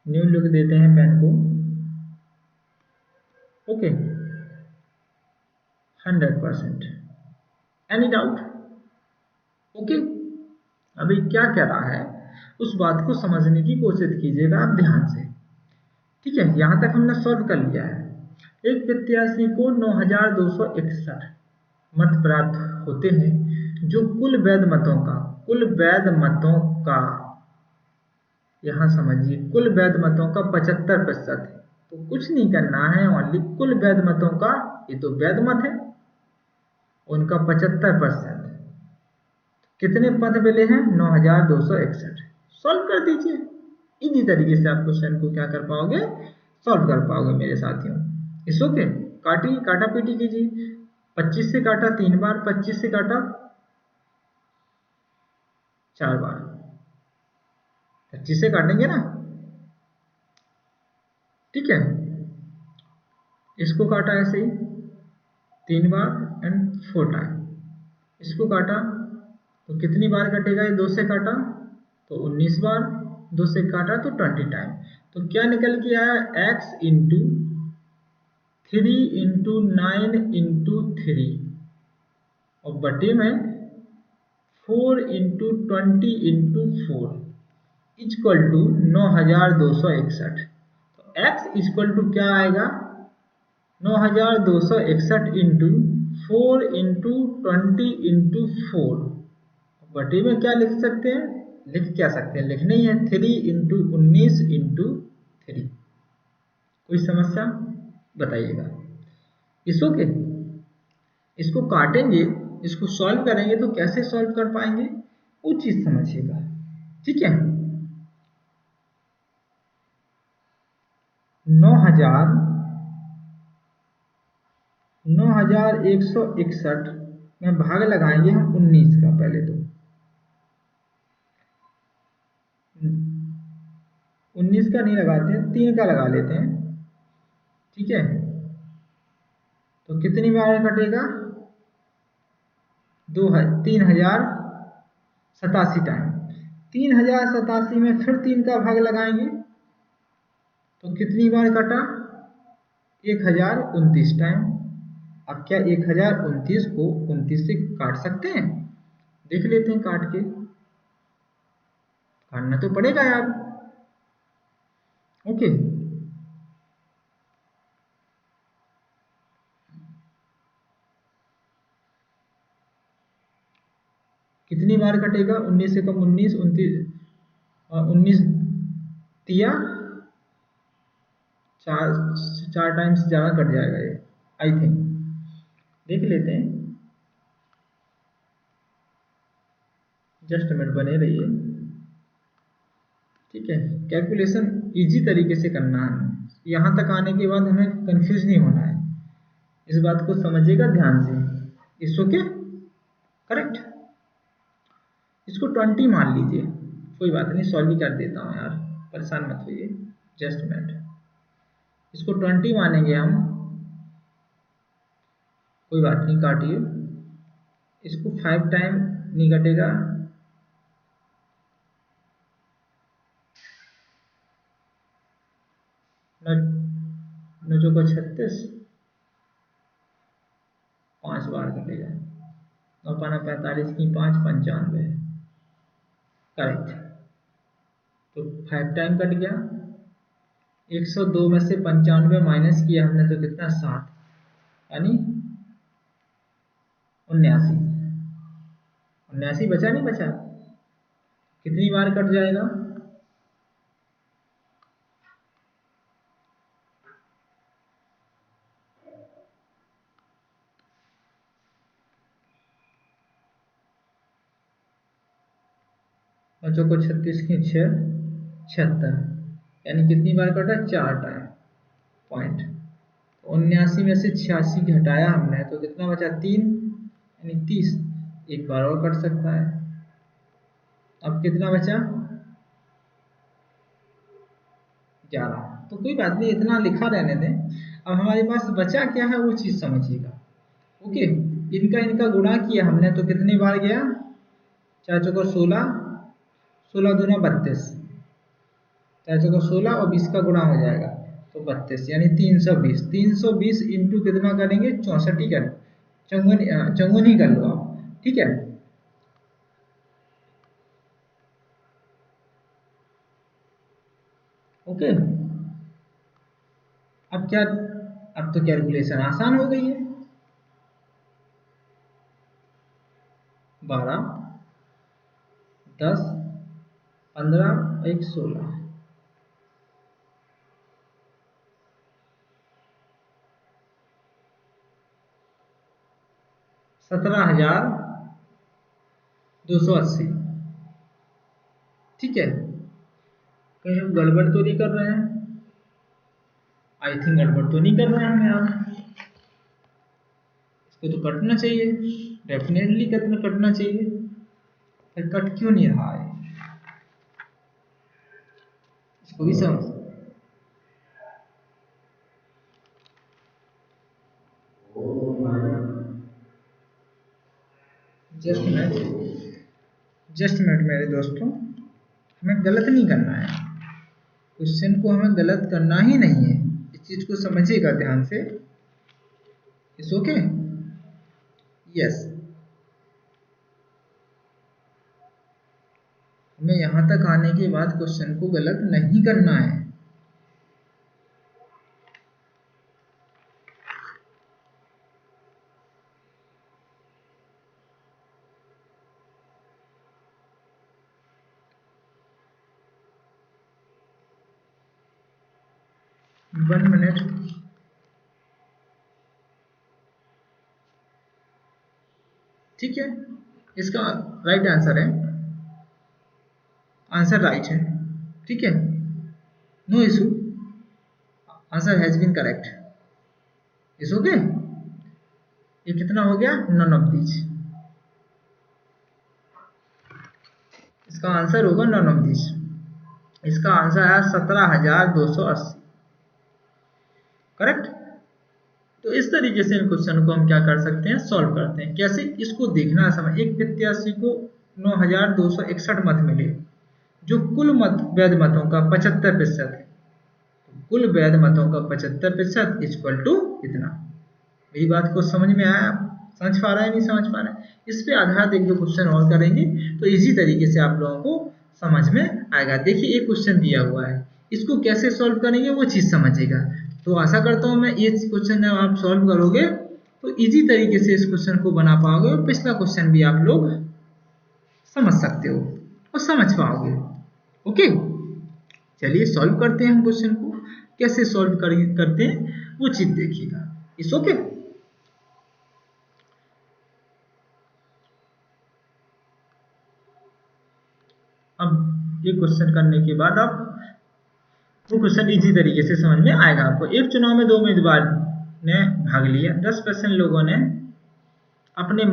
न्यू लुक देते हैं पेन को, ओके, 100%, एनी डाउट, ओके, अभी क्या कह रहा है उस बात को समझने की कोशिश कीजिएगा आप ध्यान से, ठीक है, यहां तक हमने सॉल्व कर लिया है। एक प्रत्याशी को 9261 मत प्राप्त होते हैं, जो कुल वैध मतों का, यहां समझिए, कुल वैध मतों का 75% है, तो कुछ नहीं करना है, ओनली कुल वैध मतों का, ये तो वैध मत है, उनका 75%, कितने पद मिले हैं, 9261, सॉल्व कर दीजिए, इसी तरीके से आप क्वेश्चन को क्या कर पाओगे, सॉल्व कर पाओगे मेरे साथियों, इस ओके, काटी काटा पीटी कीजिए, 25 से काटा 3 बार, 25 से काटा 4 बार, 25 से काटेंगे ना, ठीक है, इसको काटा ऐसे ही 3 बार एंड 4 टाइम, इसको काटा तो कितनी बार कटेगा, ये 2 से काटा तो 19 बार, 2 से काटा तो 20 टाइम, तो क्या निकल के आया, x इंटू 3 इंटू 9 इंटू 3 और बटे में 4 इंटू 20 इंटू 4 इक्वल टू 9261, तो x इक्वल टू क्या आएगा, 9261 इंटू 4 इंटू 20 इंटू 4 बटे में क्या लिख सकते हैं, लिख क्या सकते हैं, लिखना ही है 3 इंटू 19 इंटू 3, कोई समस्या बताइएगा, इस ओके, इसको काटेंगे, इसको सॉल्व करेंगे तो कैसे सॉल्व कर पाएंगे वो चीज समझिएगा, ठीक है, 9161 में भाग लगाएंगे हम 19 का, पहले तो 19 का नहीं लगाते हैं, 3 का लगा लेते हैं, ठीक है, तो कितनी बार कटेगा, 3087 टाइम, 3087 में फिर 3 का भाग लगाएंगे तो कितनी बार कटा, 1029 टाइम, अब क्या 1029 को 29 से काट सकते हैं, देख लेते हैं काट के, काटना तो पड़ेगा यार, ओके, कितनी बार कटेगा, 19 से कम 19, 19 तिया 4 टाइम्स ज्यादा कट जाएगा ये, आई थिंक, देख लेते हैं, जस्ट मिनट बने रहिए, ठीक है, कैलकुलेशन इजी तरीके से करना है, यहां तक आने के बाद हमें कंफ्यूज नहीं होना है, इस बात को समझिएगा ध्यान से, इस ओके, करेक्ट, इसको 20 मान लीजिए, कोई बात नहीं, सॉल्व ही कर देता हूं यार, परेशान मत होइए, जस्ट मिनट, इसको 20 मानेंगे हम, कोई बात नहीं, काटिए, इसको 5 टाइम नहीं कटेगा, नौ चौको 36, 5 बार कटेगा, 9 पाना 45 की 5, 95, करेक्ट। तो 5 टाइम कट गया, 102 में से 95 माइनस किया हमने तो कितना 7, यानी 79 बचा नहीं बचा, कितनी बार कट जाएगा, बच्चों को 36 की 6, 76, यानी कितनी बार कटा, 4 टाइम पॉइंट। 79 में से 86 घटाया हमने तो कितना बचा, 3, यानी 30, एक बार और कट सकता है। अब कितना बचा, 11। तो कोई बात नहीं, इतना लिखा रहने दें। अब हमारे पास बचा क्या है वो चीज समझिएगा। ओके, इनका गुणा किया हमने तो कितनी बार गया, 4 चौको 16, 16 दूना 32, 4 चौको 16 और 20 का गुणा हो जाएगा तो 32, यानी 320। 320 इंटू कितना करेंगे, 64 ही कर, चौगुन ही कर लो आप, ठीक है। ओके, अब क्या, अब तो कैलकुलेशन आसान हो गई है। 12, 10, 15, 1, 16, 17,280, ठीक है। कहीं हम गड़बड़ तो नहीं कर रहे हैं, आई थिंक गड़बड़ तो नहीं कर रहे हैं हम यहाँ, इसको तो कटना चाहिए, डेफिनेटली कटना चाहिए, फिर कट क्यों नहीं रहा है, इसको भी समझ। जस्ट मिनट मेरे दोस्तों, हमें गलत नहीं करना है, क्वेश्चन को हमें गलत करना ही नहीं है, इस चीज को समझिएगा ध्यान से। इट्स ओके, यस, हमें यहां तक आने के बाद क्वेश्चन को गलत नहीं करना है। वन मिनट, ठीक है, इसका राइट आंसर है, आंसर राइट है, ठीक है, no issue, answer has been correct, is okay. ये कितना हो गया, नन ऑफ दीज, इसका आंसर होगा नन ऑफ दीज, इसका आंसर है 17,280, करेक्ट। तो इस तरीके से इन क्वेश्चन को हम क्या कर सकते हैं, सॉल्व करते हैं। कैसे, इसको देखना समझ, एक प्रत्याशी को 9,261 मत मिले, जो कुल मत वैध मतों का 75% है, तो कुल वैध मतों का 75% इक्वल टू इतना। मेरी बात को समझ में आया, समझ पा रहा है, नहीं समझ पा रहा है, इस पे आधारित एक दो क्वेश्चन और करेंगे तो इजी तरीके से आप लोगों को समझ में आएगा। देखिए एक क्वेश्चन दिया हुआ है, इसको कैसे सॉल्व करेंगे वो चीज समझिएगा। तो आशा करता हूं मैं ये क्वेश्चन जब आप सॉल्व करोगे तो इजी तरीके से इस क्वेश्चन को बना पाओगे और पिछला क्वेश्चन भी आप लोग समझ सकते हो और समझ पाओगे। ओके, चलिए सॉल्व करते हैं हम क्वेश्चन को, कैसे सॉल्व करते हैं वो चीज देखिएगा। इस ओके, अब ये क्वेश्चन करने के बाद आप वो क्वेश्चन इजी तरीके से समझ में आएगा आपको। एक चुनाव में 2 उम्मीदवार ने भाग लिया, 10% लोगों ने अपने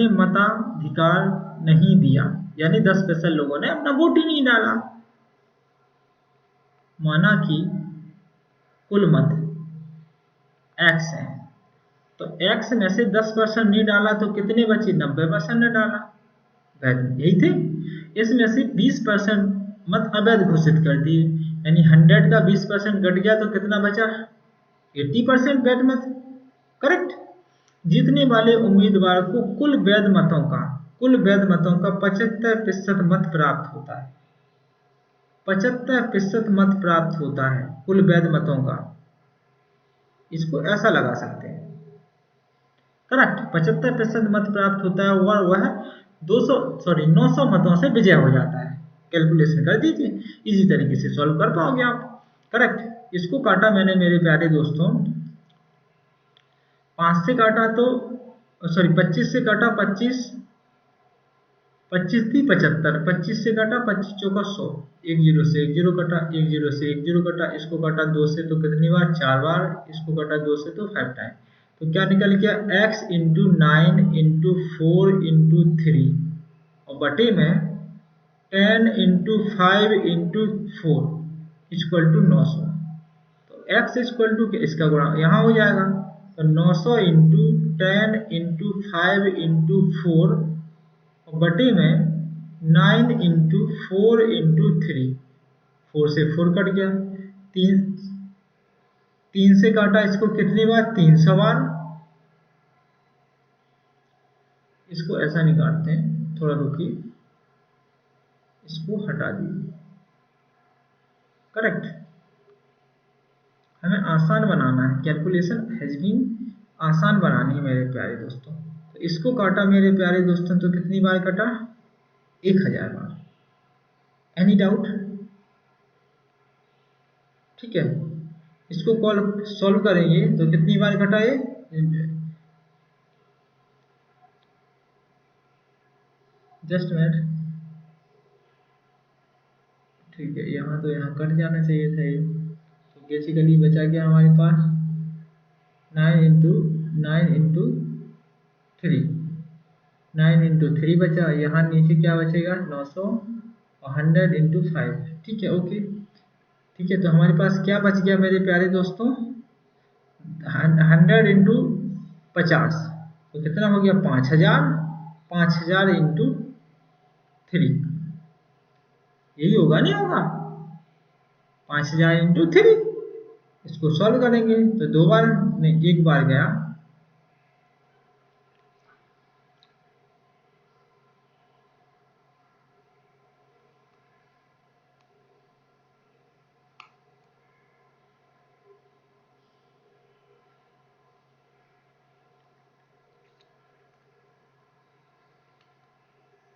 मताधिकार नहीं दिया, यानी 10% लोगों ने अपना वोट ही नहीं डाला। माना कि कुल मत x है, तो x में से 10% नहीं डाला तो कितने बचे, 90% ने डाला, वैध यही थे। इसमें से 20% मत अवैध घोषित कर दिए, यानी 100 का 20% घट गया तो कितना बचा? 80% वैध मत। करेक्ट। जीतने वाले उम्मीदवार को कुल वैध मतों का 75% मत प्राप्त होता है। 75% मत प्राप्त होता है कुल वैध मतों का। इसको ऐसा लगा सकते हैं। करेक्ट। 75% मत प्राप्त होता है और वह 900 मतों से विजय हो जाता है। कैलकुलेशन कर दीजिए, इसी तरीके से सॉल्व कर पाओगे आप। करेक्ट। इसको काटा मैंने मेरे प्यारे दोस्तों, 5 से काटा तो 25 से काटा 25 थी 75, 25 से काटा 25 चौका 100, 1 0 से 1 0 कटा, 1 0 से 1 0 कटा, इसको काटा 2 से तो कितनी बार? 4 बार, इसको काटा 2 से तो 5 टाइम। तो क्या निकल गया? x इंटू 9 इंटू 4 इंटू 3 और बटे में 10 इंटू 5 इंटू 4 इक्वल टू 900। तो x इक्वल टू इसका गुणा यहाँ हो जाएगा, तो 900 इंटू 10 इंटू 5 इंटू 4 और बटे में 9 इंटू 4 इंटू 3, 4 से 4 कट गया, 3 से काटा, इसको कितनी बार? 300 बार। इसको ऐसा नहीं काटते हैं, थोड़ा रुकिए, इसको हटा दीजिए। करेक्ट। हमें आसान बनाना है, कैलकुलेशन हैज बीन आसान बनानी है मेरे प्यारे दोस्तों। तो इसको काटा मेरे प्यारे दोस्तों तो कितनी बार कटा? 1000 बार। Any doubt? ठीक है। इसको सॉल्व करेंगे तो कितनी बार कटा ये? Just minute. ठीक है, यहाँ तो यहाँ कट जाना चाहिए था ये। तो बेसिकली बचा क्या हमारे पास? 9 इंटू 3, 9 इंटू 3 बचा। यहाँ नीचे क्या बचेगा? 900 और 100 इंटू 5। ठीक है, ओके। ठीक है, तो हमारे पास क्या बच गया मेरे प्यारे दोस्तों? 100 इंटू 50 तो कितना हो गया? 5000। 5000 इंटू 3, यही होगा नहीं होगा? 5000 इंटू 3। इसको सॉल्व करेंगे तो 2 बार नहीं, 1 बार गया।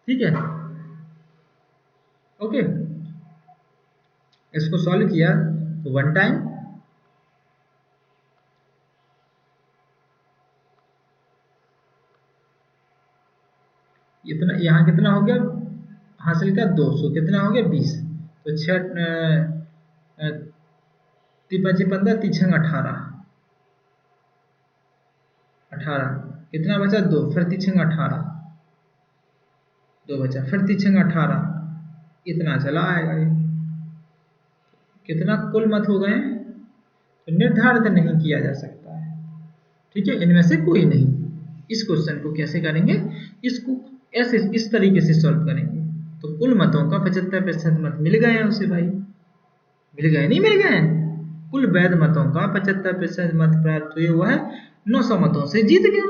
ठीक है, ओके। इसको सॉल्व किया तो 1 टाइम, इतना यहाँ कितना हो गया हासिल का? 200, कितना हो गया? 20। तो 6 5 15 3 18, 18 कितना बचा? 2, फिर 3 18, 2 बचा, फिर 3 18, इतना चला आएगा ये। कितना कुल मत हो गए? तो निर्धारित नहीं किया जा सकता है। ठीक है, इनमें से कोई नहीं। इस क्वेश्चन को कैसे करेंगे? इसको ऐसे इस तरीके से सॉल्व करेंगे। तो कुल मतों का 75% मत मिल गए हैं उसे भाई, मिल गए नहीं मिल गए? कुल वैध मतों का 75% मत प्राप्त हुए, वह 900 मतों से जीत गया।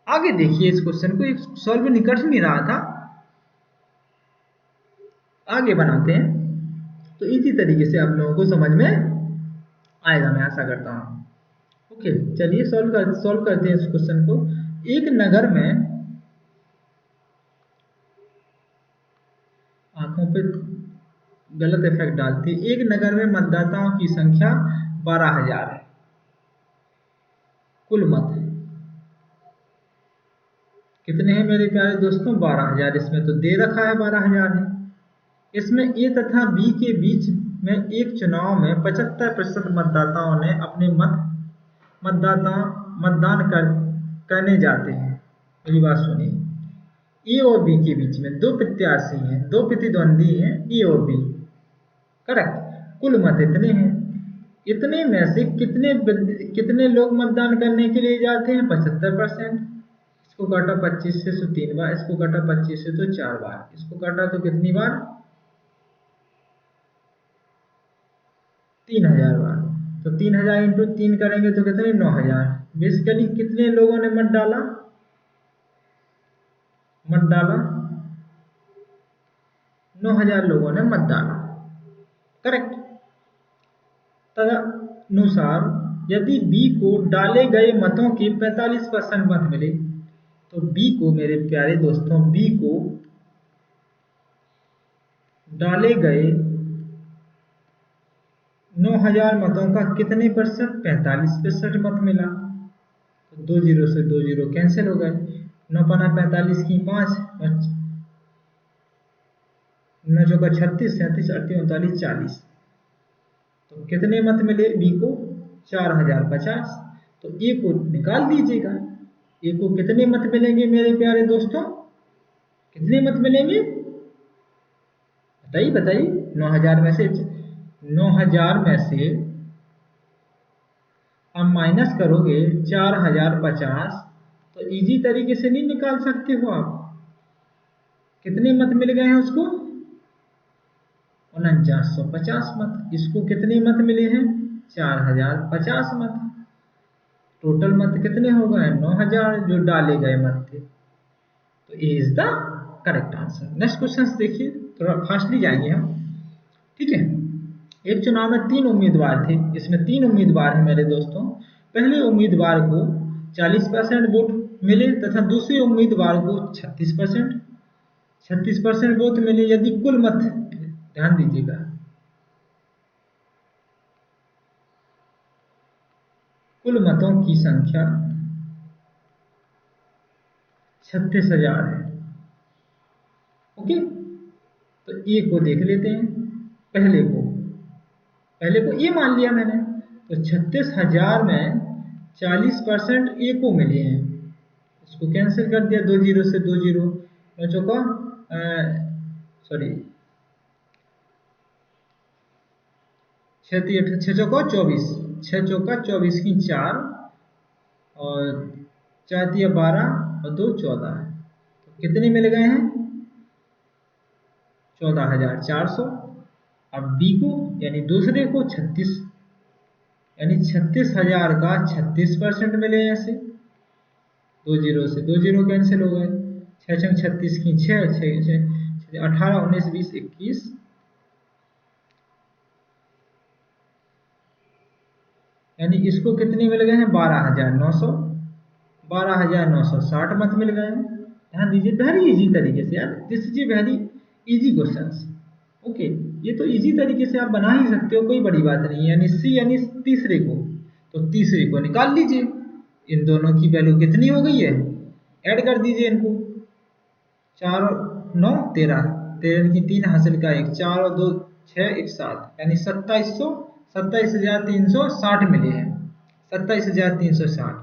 आगे देखिए, इस क्वेश्चन को सॉल्व निकट नहीं रहा था, आगे बनाते हैं तो इसी तरीके से आप लोगों को समझ में आएगा, मैं आशा करता हूँ। ओके, चलिए सॉल्व करते हैं इस क्वेश्चन को। एक नगर में, आंखों पे गलत इफेक्ट डालती है, एक नगर में मतदाताओं की संख्या 12000 है। कुल मत कितने हैं मेरे प्यारे दोस्तों? 12000। इसमें तो दे रखा है 12000 है। इसमें ए तथा बी के बीच में एक चुनाव में 75% मतदाताओं ने अपने मतदान करने जाते हैं। मेरी बात सुनिए, ए और बी के बीच में 2 प्रत्याशी हैं, 2 प्रतिद्वंदी हैं, ए और बी। करेक्ट। कुल मत इतने हैं। इतने में से कितने लोग मतदान करने के लिए जाते हैं? 75%। इसको काटा 25 से तो 3 बार, इसको काटा 25 से तो 4 बार, इसको काटा तो कितनी बार? 3000 बार। तो 3000 इंटू 3 करेंगे तो कितने 9000। बेसिकली कितने लोगों ने मत डाला, 9000 लोगों ने मत डाला, करेक्ट। तदनुसार यदि बी को डाले गए मतों के 45% मत मिले, तो बी को, मेरे प्यारे दोस्तों, बी को डाले गए 9000 मतों का कितने प्रतिशत, 45% मत मिला। तो 2 जीरो से 2 जीरो कैंसिल हो गए। 9 पना 45 की 5, 9 चौका 36, 37 38 39 40। तो कितने मत मिले बी को, 4050। तो ए को निकाल दीजिएगा। ए को कितने मत मिलेंगे मेरे प्यारे दोस्तों, कितने मत मिलेंगे बताइए बताइए। 9000 में से अब माइनस करोगे 4050, तो इजी तरीके से नहीं निकाल सकते हो आप। कितने मत मिल गए हैं उसको, 4950 मत। इसको कितने मत मिले हैं, 4050 मत। टोटल मत कितने हो गए, 9000 जो डाले गए मत थे। तो A is the correct answer. Next question देखिए, थोड़ा फास्टली जाएंगे हम, ठीक है। एक चुनाव में 3 उम्मीदवार थे, इसमें 3 उम्मीदवार हैं मेरे दोस्तों। पहले उम्मीदवार को 40% वोट मिले तथा दूसरे उम्मीदवार को 36% वोट मिले। यदि कुल मत, ध्यान दीजिएगा, कुल मतों की संख्या 36,000 है। ओके, तो ए को देख लेते हैं। पहले को ए मान लिया मैंने, तो 36,000 में 40% ए को मिले हैं, इसको कैंसिल कर दिया। 2 जीरो से 2 जीरो, 9 चौका सॉरी 6 चौका 24, 6 चौका 24 की 4 और 4 दिया 12 और 2 14। तो कितने मिल गए हैं, 14,400। अब बी को यानी दूसरे को 36, यानी 36,000 का 36% मिले ऐसे। 2 जीरो से 2 जीरो कैंसिल हो गए। 6 छंग 36 की 6, 18 19 20 21, यानी इसको कितने मिल गए हैं, 12,900, 12,960 मत मिल गए हैं। ध्यान दीजिए, वेरी इजी तरीके से यार, this is a very easy questions. Okay, ये तो इजी तरीके से आप बना ही सकते हो, कोई बड़ी बात नहीं है। यानी सी यानी तीसरे को, तो तीसरे को निकाल लीजिए। इन दोनों की वैल्यू कितनी हो गई है, ऐड कर दीजिए इनको। 4 और 9 13, 13 की 3 हासिल का 1, 4 और 2 6 1 7, यानी 27,360 मिले हैं। 27,360,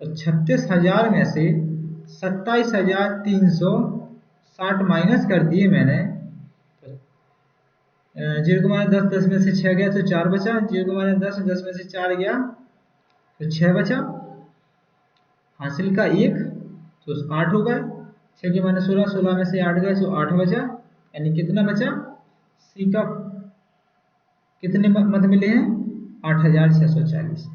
तो 36,000 में से 27,360 माइनस कर दिए मैंने। 0 को 10, 10 में से 6 गया तो 4 बचा। 0 को 10, 10 में से 4 गया तो 6 बचा। हासिल का 1 तो 8 हो गए। 6 के माइनस 16, 16 में से 8 गए तो 8 बचा। यानी कितना बचा, सी का कितने मत मिले हैं, 8,640।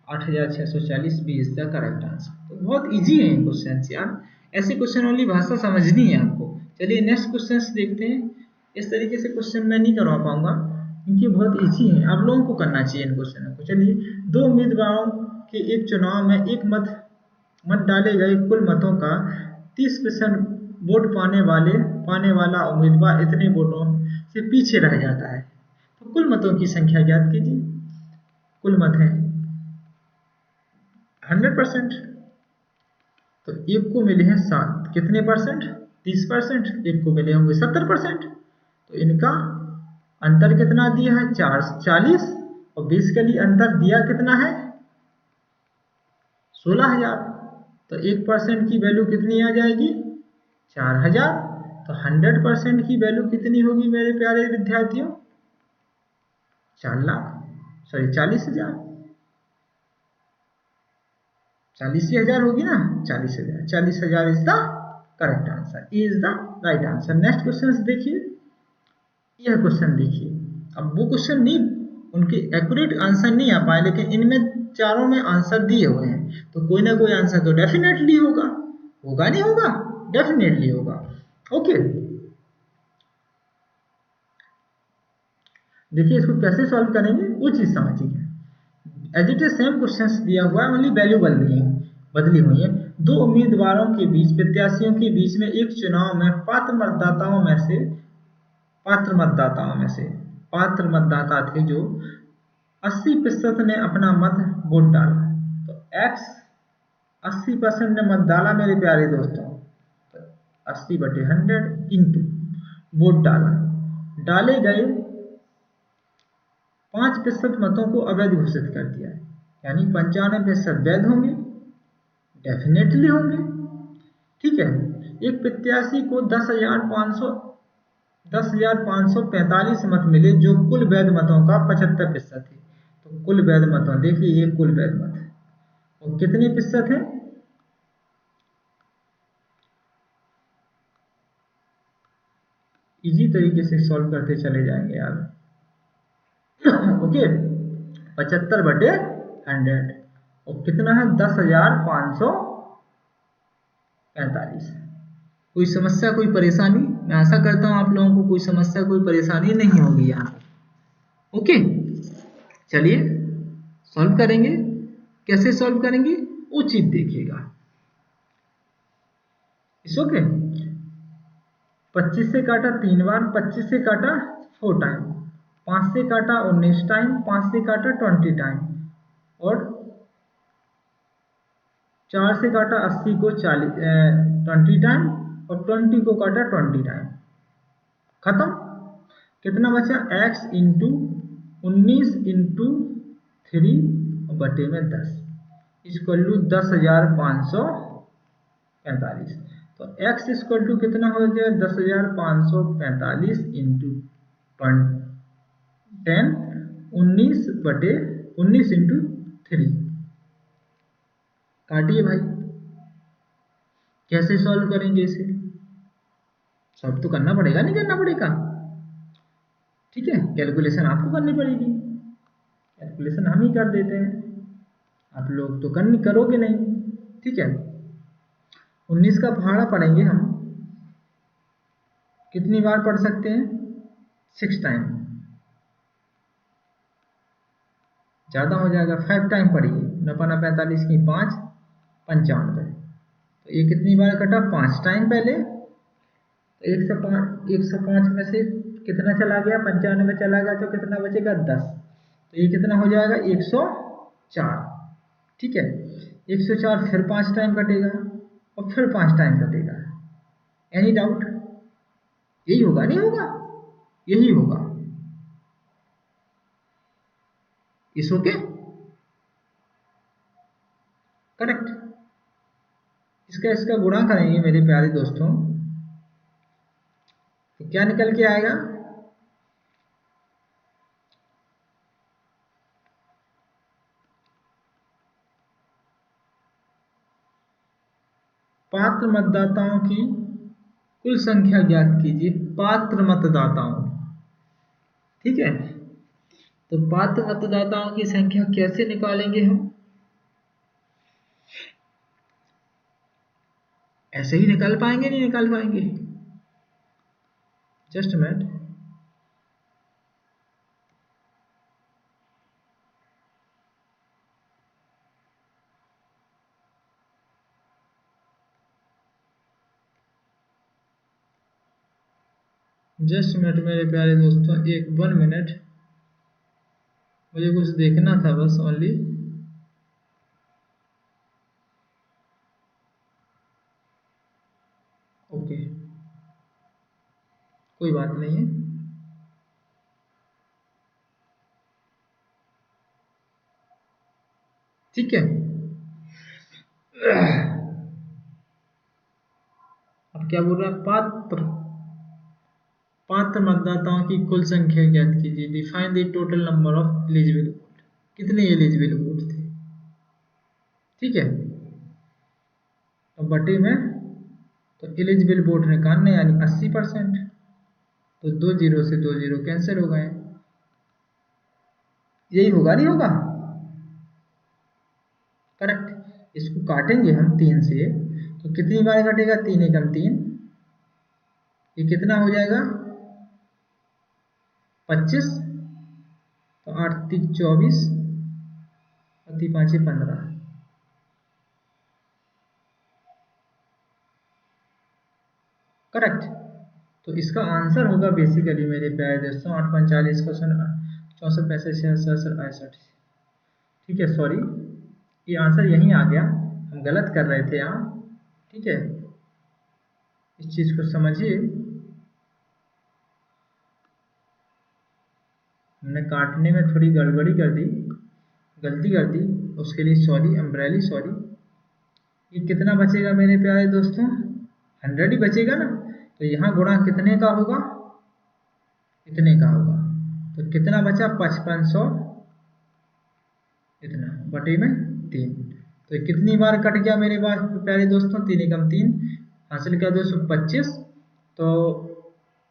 8,640 B is the correct answer. तो बहुत इजी है क्वेश्चन यार, ऐसे क्वेश्चन वाली भाषा समझनी है आपको। चलिए नेक्स्ट क्वेश्चन देखते हैं। इस तरीके से क्वेश्चन मैं नहीं करवा पाऊंगा क्योंकि बहुत इजी है, आप लोगों को करना चाहिए इन क्वेश्चनों को। चलिए, 2 उम्मीदवारों के एक चुनाव में एक मत डाले गए, कुल मतों का 30% वोट पाने वाला उम्मीदवार इतने वोटों से पीछे रह जाता है। तो कुल मतों की संख्या ज्ञात कीजिए। कुल मत है 100%, तो एक को मिले हैं 7, कितने परसेंट, 30%। एक को मिले होंगे 70%, तो इनका अंतर कितना दिया है, 40। और बेसिकली अंतर दिया कितना है, 16,000। तो 1% की वैल्यू कितनी आ जाएगी, 4,000। तो 100% की वैल्यू कितनी होगी मेरे प्यारे विद्यार्थियों, 4 लाख, सॉरी 40,000। 40,000 होगी ना, 40,000। 40,000 is the correct answer, is the right answer. Next question देखिए, यह क्वेश्चन देखिए। अब वो क्वेश्चन नहीं उनके एक्यूरेट आंसर नहीं आ पाए, लेकिन इनमें चारों में आंसर दिए हुए हैं, तो कोई ना कोई आंसर तो डेफिनेटली होगा, होगा नहीं होगा, डेफिनेटली होगा। ओके, देखिए इसको कैसे सॉल्व करेंगे वो चीज समझिए। As it is same question दिया हुआ है, ओनली वैल्यू बदली हुई है। दो उम्मीदवारों के बीच, प्रत्याशियों के बीच में एक चुनाव में पात्र मतदाता थे जो 80% ने अपना मत वोट डाला। तो x 80% ने मत डाला मेरे प्यारे दोस्तों, 80/100 इंटू वोट डाला, डाले गए 5% मतों को अवैध घोषित कर दिया, यानी 95% वैध होंगे, डेफिनेटली होंगे। ठीक है, एक प्रत्याशी को 10,545 मत मिले जो कुल वैध मतों का 75% है। तो कुल वैध मतों, देखिए ये कुल वैध मत है, और कितने प्रतिशत है? इजी तरीके से सॉल्व करते चले जाएंगे यार। ओके, 75/100 और कितना है? 10,545। कोई समस्या, कोई परेशानी? मैं आशा करता हूं आप लोगों को कोई समस्या, कोई परेशानी नहीं होगी यहाँ। ओके, चलिए सॉल्व करेंगे। कैसे सॉल्व करेंगे वो चीज देखिएगा। इस ओके, 25 से काटा 3 बार, 25 से काटा 4 टाइम, 5 से काटा 19 टाइम, 5 से काटा 20 टाइम, और 4 से काटा 80 को 20 टाइम, और 20 को काटा 20 टाइम। खत्म। कितना बचा? x इंटू 19 इंटू 3 बटे में 10 इक्वल टू 10,545। तो x इक्वल टू कितना हो जाए? 10,545 इंटू 10, 19 इंटू 3। काटिए भाई, कैसे सॉल्व करेंगे इसे? सॉल्व तो करना पड़ेगा, नहीं करना पड़ेगा? ठीक है, कैलकुलेशन आपको करनी पड़ेगी, कैलकुलेशन हम ही कर देते हैं, आप लोग तो करोगे नहीं। ठीक है, 19 का पहाड़ा पढ़ेंगे हम, कितनी बार पढ़ सकते हैं? 6 टाइम। ज़्यादा हो जाएगा, 5 टाइम पढ़िए। 9×45 की 5, 95। तो ये कितनी बार कटा? 5 टाइम पहले। तो 105 में से कितना चला गया? 95 चला गया, तो कितना बचेगा? 10। तो ये कितना हो जाएगा? 104। ठीक है, 104 फिर 5 टाइम कटेगा, और फिर 5 टाइम कटेगा। Any doubt? यही होगा, नहीं होगा? यही होगा। इस ओके, करेक्ट। इसका गुणा करेंगे मेरे प्यारे दोस्तों, तो क्या निकल के आएगा? पात्र मतदाताओं की कुल संख्या ज्ञात कीजिए। पात्र मतदाताओं, ठीक है, तो पात्र मतदाताओं की संख्या कैसे निकालेंगे हम? ऐसे ही निकाल पाएंगे? नहीं निकाल पाएंगे? जस्ट मिनट, मेरे प्यारे दोस्तों, 1 मिनट, मुझे कुछ देखना था बस ओनली। ओके, कोई बात नहीं है। ठीक है, अब क्या बोल रहा है? पात्र मतदाताओं की कुल संख्या ज्ञात कीजिए। Define the total number of eligible vote. कितने एलिजिबल वोट थे? ठीक है, तो बटे में, तो एलिजिबल वोट निकालने, यानी 80%। तो 2 0 से 2 0 कैंसिल हो गए। यही होगा, नहीं होगा? करेक्ट। इसको काटेंगे हम 3 से, तो कितनी बार कटेगा? 3 एकम 3, ये कितना हो जाएगा? 25, तो 8 3 24 और 3 5 15। करेक्ट। तो इसका आंसर होगा बेसिकली मेरे प्यारे दोस्तों 8 5 40 क्वेश्चन 64 65 66 67 68। ठीक है, सॉरी, ये आंसर यहीं आ गया, हम गलत कर रहे थे यहाँ। ठीक है, इस चीज को समझिए। हमने काटने में थोड़ी गड़बड़ी कर दी, गलती कर दी, उसके लिए सॉरी, एम्ब्रेली सॉरी। ये कितना बचेगा मेरे प्यारे दोस्तों? 100 ही बचेगा ना। तो यहाँ गुणा कितने का होगा? इतने का होगा। तो कितना बचा? 5500 इतना बटे में 3। तो ये कितनी बार कट गया मेरे प्यारे दोस्तों? 3 एकम 3, हासिल का 225, तो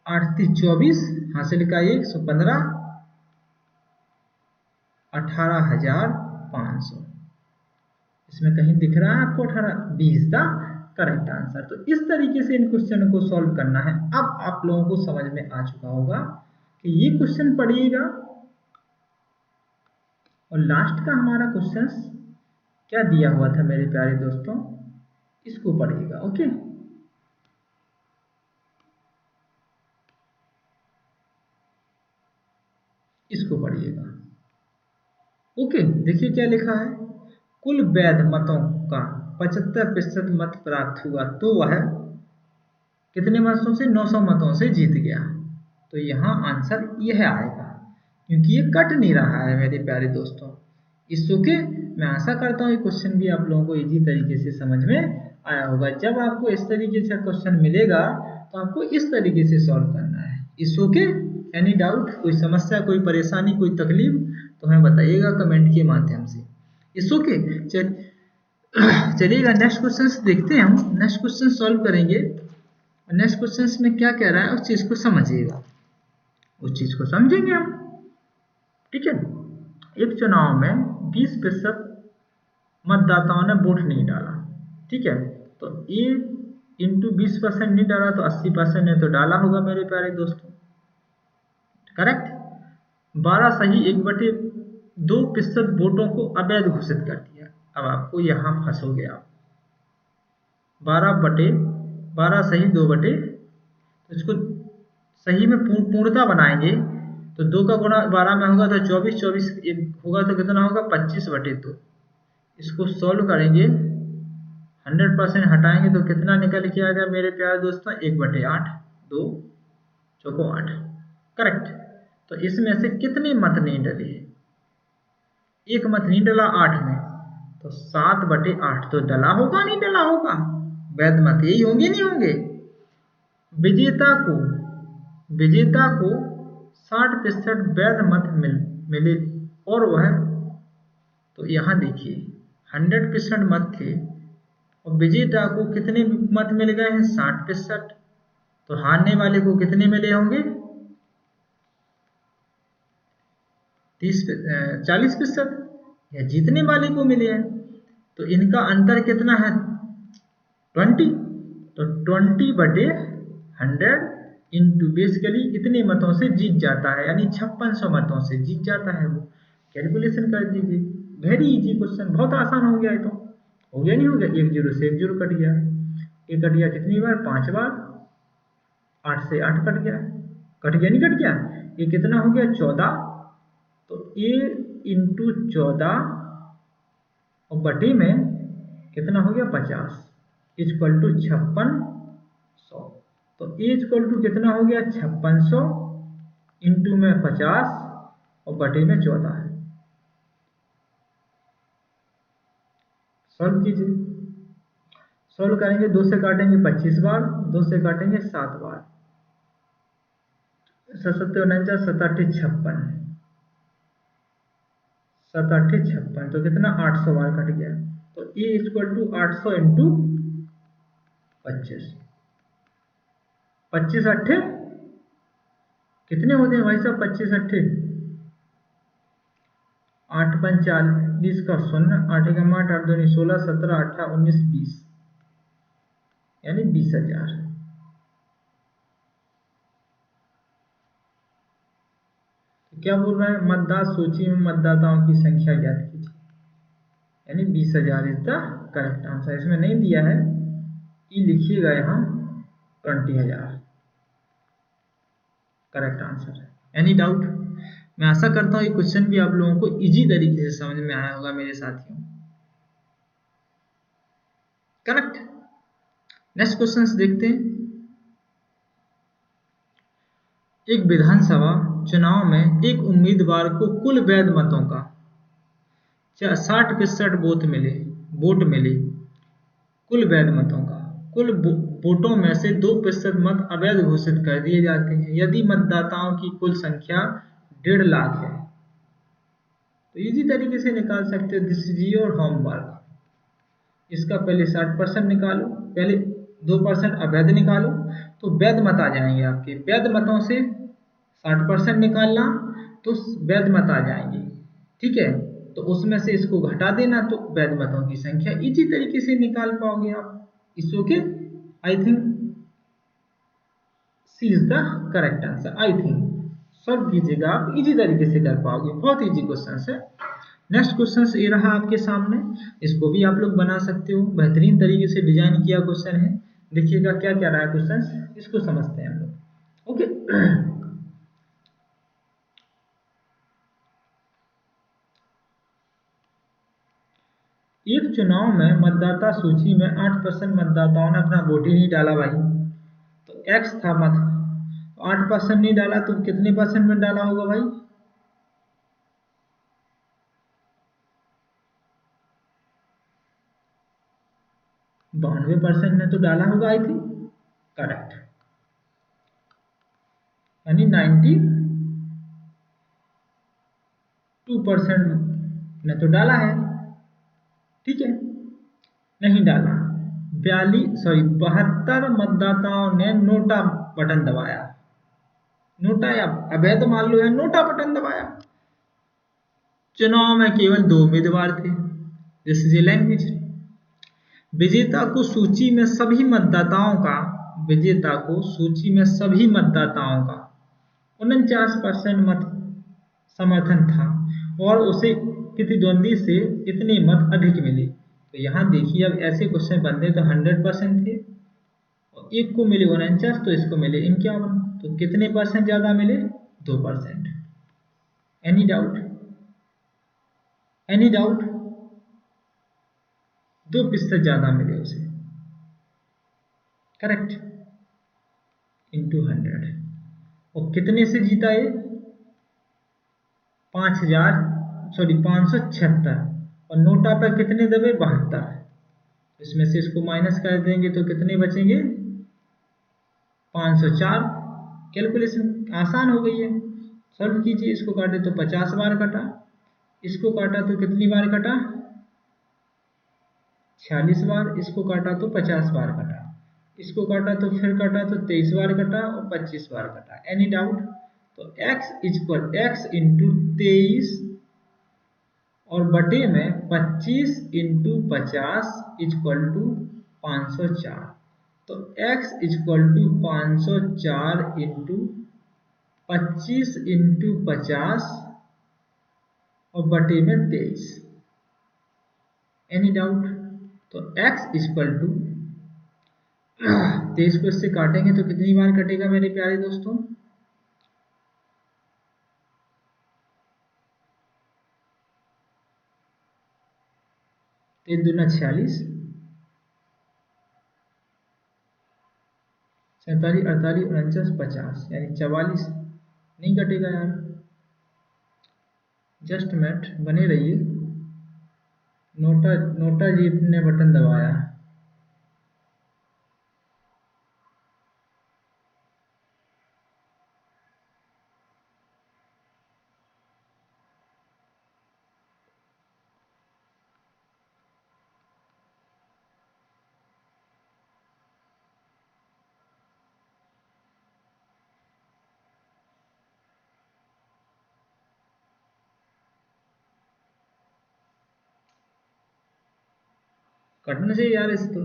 8 3 24, हासिल का 115, 18,500। इसमें कहीं दिख रहा है आपको 18? 20 द करेक्ट आंसर। तो इस तरीके से इन क्वेश्चन को सॉल्व करना है। अब आप लोगों को समझ में आ चुका होगा कि ये क्वेश्चन पढ़िएगा और लास्ट का हमारा क्वेश्चन क्या दिया हुआ था मेरे प्यारे दोस्तों, इसको पढ़िएगा। ओके, इसको पढ़िएगा। ओके, देखिए क्या लिखा है। कुल वैध मतों का 75% मत प्राप्त हुआ तो वह कितने मतों से? 900 मतों से जीत गया। तो यहाँ आंसर यह आएगा, क्योंकि ये कट नहीं रहा है मेरे प्यारे दोस्तों। इस ओके, मैं आशा करता हूँ ये क्वेश्चन भी आप लोगों को इजी तरीके से समझ में आया होगा। जब आपको इस तरीके से क्वेश्चन मिलेगा तो आपको इस तरीके से सॉल्व करना है। इस ओके, एनी डाउट, कोई समस्या, कोई परेशानी, कोई तकलीफ, तो हमें बताइएगा कमेंट के माध्यम से। इस ओके, चलिएगा नेक्स्ट क्वेश्चन देखते हैं। हम नेक्स्ट क्वेश्चन सॉल्व करेंगे। नेक्स्ट क्वेश्चन में क्या कह रहा है उस चीज को समझिएगा, उस चीज को समझेंगे हम। ठीक है, एक चुनाव में 20% मतदाताओं ने वोट नहीं डाला। ठीक है, तो ए इंटू 20% नहीं डाला तो 80% ने तो डाला होगा मेरे प्यारे दोस्तों। करेक्ट। 12 सही 1/2% वोटों को अवैध घोषित कर दिया। अब आपको यहां फंसोगे आप। 12 सही 2 तो इसको सही में पूर्णता बनाएंगे तो 2 का गुणा 12 में होगा तो 24, 24 होगा तो कितना होगा? 25/2। इसको सॉल्व करेंगे, 100% हटाएंगे तो कितना निकल के आएगा मेरे प्यारे दोस्तों? 1/8, 2 चौको 8। करेक्ट। तो इसमें से कितने मत नहीं डले? एक मत नहीं डला 8 में, तो 7/8 तो डला होगा, नहीं डला होगा? वैध मत यही होंगे, नहीं होंगे? विजेता को 60% वैध मत मिले और वह, तो यहाँ देखिए 100% मत थे और विजेता को कितने मत मिल गए हैं? 60%। तो हारने वाले को कितने मिले होंगे? 40%। या जीतने वाले को मिले हैं। तो इनका अंतर कितना है? 20। तो 20/100 इंटू बेसिकली इतने मतों से जीत जाता है, यानी 5600 मतों से जीत जाता है वो। कैलकुलेशन कर दीजिए, वेरी इजी क्वेश्चन, बहुत आसान हो गया है। तो हो गया, नहीं हो गया? 1 0 से 1 0 कट गया। ये कट गया कितनी बार? 5 बार। 8 से 8 कट गया, कट गया नहीं कट गया? ये कितना हो गया? 14। तो ए इंटू 14 और बटे में कितना हो गया? 50 इक्वल टू 5600। तो ए इक्वल टू कितना हो गया? 5600 इंटू में 50 और बटे में 14 है। सॉल्व कीजिए। सॉल्व करेंगे, 2 से काटेंगे 25 बार, 2 से काटेंगे 7 बार, 7 7 49 7 8 56, 7 8 56, तो कितना? 800 बार कट गया। तो ए इक्वल टू 800 इंटू 25, 25 8 कितने होते हैं भाई साहब? 25 8 8 पंच 40 का 0, 8 एकम 8, 8 दूनी 16, 17, 18, 19, 20, यानी 20,000। क्या बोल रहा है? मतदाता सूची में मतदाताओं की संख्या ज्ञात कीजिए, यानी 20,000 इज द करेक्ट आंसर। इसमें नहीं दिया है, ई लिखिएगा यहाँ 20,000 करेक्ट आंसर है। Any doubt? मैं आशा करता हूँ ये क्वेश्चन भी आप लोगों को इजी तरीके से समझ में आया होगा मेरे साथियों। करेक्ट। नेक्स्ट क्वेश्चन देखते हैं। एक विधानसभा चुनाव में एक उम्मीदवार को कुल वैध मतों का 60% वोट मिले। कुल वैध मतों का कुल वोटों में से 2% मत अवैध घोषित कर दिए जाते हैं यदि मतदाताओं की कुल संख्या 1.5 लाख है। तो इजी तरीके से निकाल सकते हो। This is your homework. इसका पहले 60% निकालो, पहले 2% अवैध निकालो, तो वैध मत आ जाएंगे आपके। वैध मतों से 60% निकालना तो वैध मत आ जाएंगे, ठीक है। तो उसमें से इसको घटा देना तो वैध मतों की संख्या इजी तरीके से निकाल पाओगे आप। It's okay. I think C is the correct answer. I think solve कीजिएगा आप, इजी तरीके से कर पाओगे। बहुत इजी क्वेश्चन है। नेक्स्ट क्वेश्चन ये रहा आपके सामने। इसको भी आप लोग बना सकते हो, बेहतरीन तरीके से डिजाइन किया क्वेश्चन है। देखिएगा क्या क्या रहा है क्वेश्चन, इसको समझते हैं हम लोग। ओके। एक चुनाव में मतदाता सूची में 8% मतदाताओं ने अपना वोट ही नहीं डाला भाई। तो एक्स था मत, 8% नहीं डाला तो कितने परसेंट में डाला होगा भाई? 92% ने तो डाला होगा आई थिंक। करेक्ट, यानी 92% ने तो डाला है, ठीक है। नहीं डाला 72 मतदाताओं ने नोटा बटन दबाया। नोटा या अवैध मान लो या नोटा बटन दबाया। चुनाव में केवल 2 उम्मीदवार थे। This is a language. विजेता को सूची में सभी मतदाताओं का 49% मत समर्थन था और उसे प्रतिद्वंदी से इतने मत अधिक मिले। तो यहाँ देखिए, अब ऐसे क्वेश्चन बनते तो 100% थे और एक को मिले 49 तो इसको मिले 51। तो कितने परसेंट ज्यादा मिले? 2%। Any doubt? Any doubt? 2% ज्यादा मिले उसे। Correct, into 100। और कितने से जीता ये? 576। और नोटा पर कितने दबे? 72। इसमें से इसको माइनस कर देंगे तो कितने बचेंगे? 504। कैलकुलेशन आसान हो गई है। सॉल्व कीजिए। इसको काटे तो 50 बार कटा, इसको काटा तो कितनी बार कटा? 46 बार। इसको काटा तो 50 बार कटा, इसको काटा तो फिर कटा तो 23 बार कटा और 25 बार कटा। Any doubt? तो x इंटू 23 और बटे में 25 इंटू 50 इक्वल टू 504। तो x equal to 504 into 25 into 50 और बटे में 23। Any doubt? तो x इक्वल टू 23 को इससे काटेंगे तो कितनी बार कटेगा मेरे प्यारे दोस्तों? 3 दूना 46, 47, 48, 49, 50, यानी 44। नहीं कटेगा यार। जस्ट मिनट बने रहिए। नोटा जी ने बटन दबाया। कटना चाहिए यार, इस तो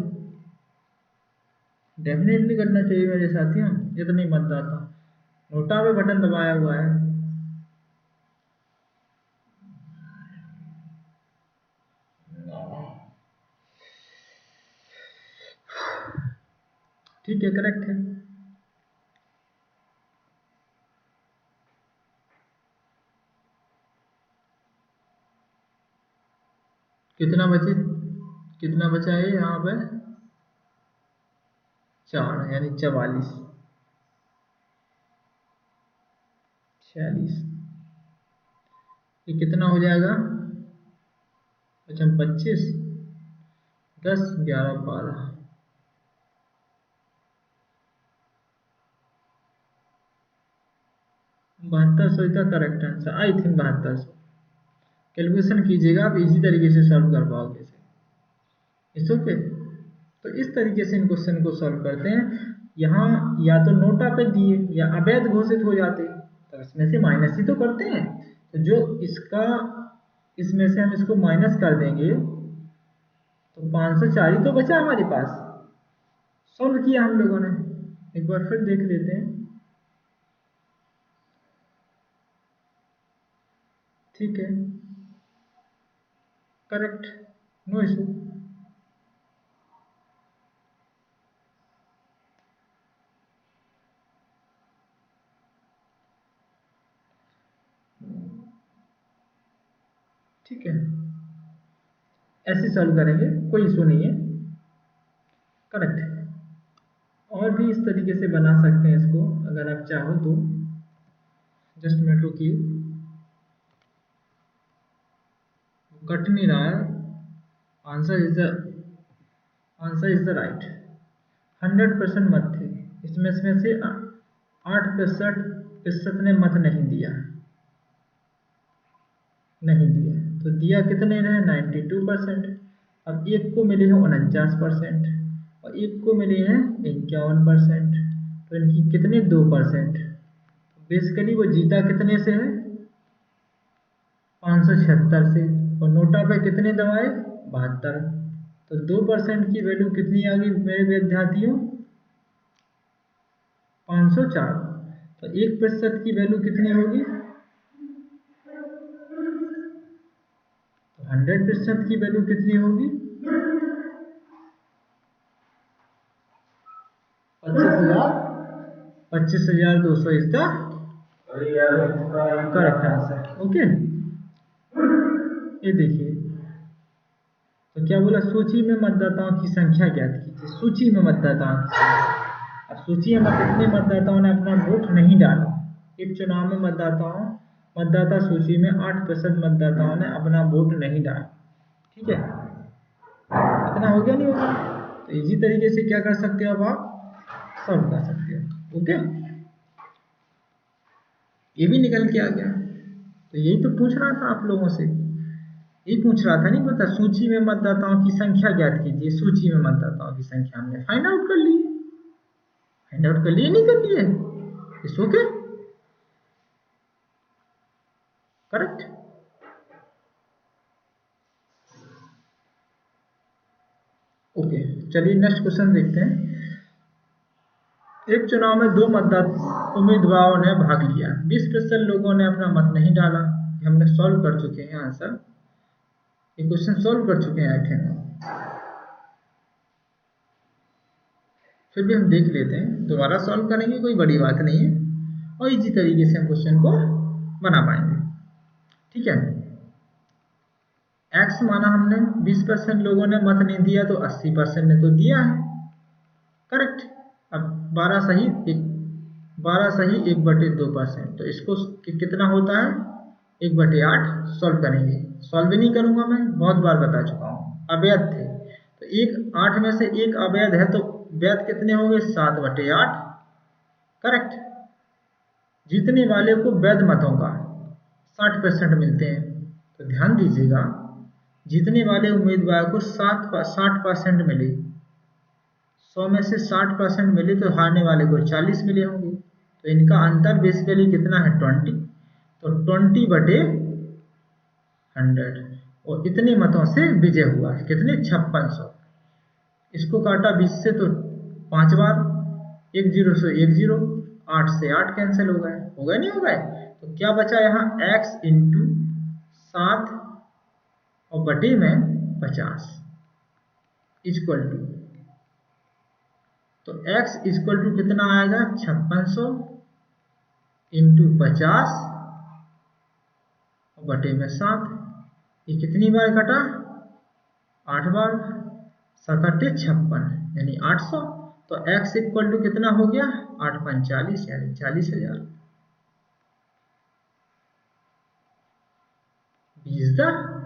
डेफिनेटली कटना चाहिए मेरे साथियों। ये तो नहीं मतदाता, नोटा पे बटन दबाया हुआ है। ठीक है, करेक्ट है। कितना बचे, कितना बचा है यहाँ पे? 4 यानी 44, 46। ये कितना हो जाएगा? अच्छा 25, 10, 11, 12। 7200 इसका correct answer, I think 7200। Calculation कीजिएगा, आप इजी तरीके से सॉल्व कर पाओगे इसे। It's okay. तो इस तरीके से इन क्वेश्चन को सॉल्व करते हैं। यहाँ या तो नोटा पे दिए या अवैध घोषित हो जाते, तो इसमें से माइनस ही तो करते हैं। तो जो इसका, इसमें से हम इसको माइनस कर देंगे तो 504 ही तो बचा हमारे पास। सॉल्व किया हम लोगों ने, एक बार फिर देख लेते हैं। ठीक है, करेक्ट, नो इशू। ठीक है, ऐसे सॉल्व करेंगे, कोई इशू नहीं है, करेक्ट है। और भी इस तरीके से बना सकते हैं इसको, अगर आप चाहो तो। जस्ट मिनट रुकिए, कट नहीं रहा है। Answer is the right. 100% मत थे इसमें से 8% ने मत नहीं दिया, नहीं दिया। तो दिया कितने रहे? 92%। अब एक को मिले हैं 49% और एक को मिले हैं 51%। तो इनकी कितने? 2%। बेसिकली वो जीता कितने से है? 576 से। और नोटा पे कितने दबाए? 72। तो 2% की वैल्यू कितनी आ गई मेरे विद्यार्थियों? 504। तो 1% की वैल्यू कितनी होगी? 100% की वैल्यू कितनी होगी? 25,200 इसका करेक्ट आंसर। ओके, ये देखिए, तो क्या बोला? सूची में मतदाताओं की संख्या ज्ञात कीजिए। सूची में मतदाताओं की संख्या। अब सूची में कितने मतदाताओं ने अपना वोट नहीं डाला? एक चुनाव में मतदाता सूची में 8% मतदाताओं ने अपना वोट नहीं डाला। ठीक है, इतना हो गया, नहीं होगा? तो इजी तरीके से क्या कर सकते हो, अब आप सॉल्व कर सकते हो। ओके, ये भी निकल के आ गया। तो यही तो पूछ रहा था आप लोगों से, यही पूछ रहा था, नहीं पता? सूची में मतदाताओं की संख्या ज्ञात कीजिए। सूची में मतदाताओं की संख्या हमने फाइंड आउट कर ली, फाइंड आउट कर लिए, नहीं कर लिए? It's okay, correct. ओके, चलिए नेक्स्ट क्वेश्चन देखते हैं। एक चुनाव में 2 उम्मीदवारों ने भाग लिया, 20% लोगों ने अपना मत नहीं डाला। हमने सॉल्व कर चुके हैं आंसर, ये क्वेश्चन सॉल्व कर चुके हैं आई थिंक। फिर भी हम देख लेते हैं, दोबारा सॉल्व करेंगे, कोई बड़ी बात नहीं है, और इजी तरीके से हम क्वेश्चन को बना पाएंगे। ठीक है, x माना हमने, 20% लोगों ने मत नहीं दिया, तो 80% ने तो दिया है, करेक्ट। अब 12 सही 1/2%, तो इसको कितना होता है? 1/8। सॉल्व करेंगे, सॉल्व नहीं करूंगा मैं, बहुत बार बता चुका हूँ। अवैध थे तो 8 में से 1 अवैध है, तो वैध कितने होंगे? 7/8, करेक्ट। जीतने वाले को वैध मतों का 60% मिलते हैं। तो ध्यान दीजिएगा, जीतने वाले उम्मीदवार को 60% मिले, 100 में से 60% मिले, तो हारने वाले को 40 मिले होंगे। तो इनका अंतर बेसिकली कितना है? 20। तो 20/100, और इतने मतों से विजय हुआ, कितने? 5600। इसको काटा 20 से तो 5 बार, 1 0 से 1 0, 8 से 8 कैंसिल हो गए नहीं हो गए। तो क्या बचा यहाँ x इंटू 7 और बटे में 50 इक्वल टू, तो x इक्वल टू कितना आएगा 5600 इंटू 50 और बटे में 7। ये कितनी बार कटा 8 बार, 7 8 56 यानी 800। तो x इक्वल टू कितना हो गया 8 5 40 यानी 40,000। 20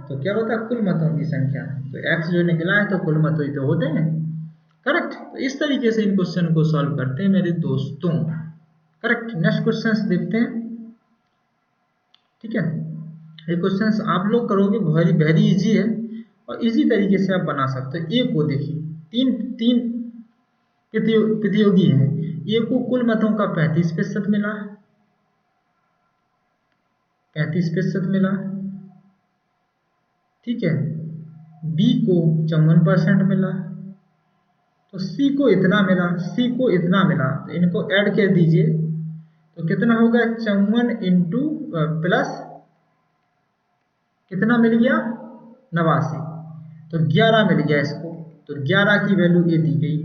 तो क्या होता है कुल मतों की संख्या। तो x जो निकला है तो कुल मत ही तो होते हैं, करेक्ट। तो इस तरीके से इन क्वेश्चन को सॉल्व करते हैं मेरे दोस्तों, करेक्ट। नेक्स्ट क्वेश्चन देखते हैं, ठीक है। ये क्वेश्चन आप लोग करोगे वेरी इजी है और इजी तरीके से आप बना सकते हो। ए को देखिए, तीन प्रतियोगी है। ए को कुल मतों का 35% मिला, 35% मिला, ठीक है। बी को 54% मिला, तो सी को इतना मिला, सी को इतना मिला। तो इनको ऐड कर दीजिए तो कितना होगा 54 इंटू प्लस कितना मिल गया 89, तो 11 मिल गया इसको। तो 11 की वैल्यू ये दी गई।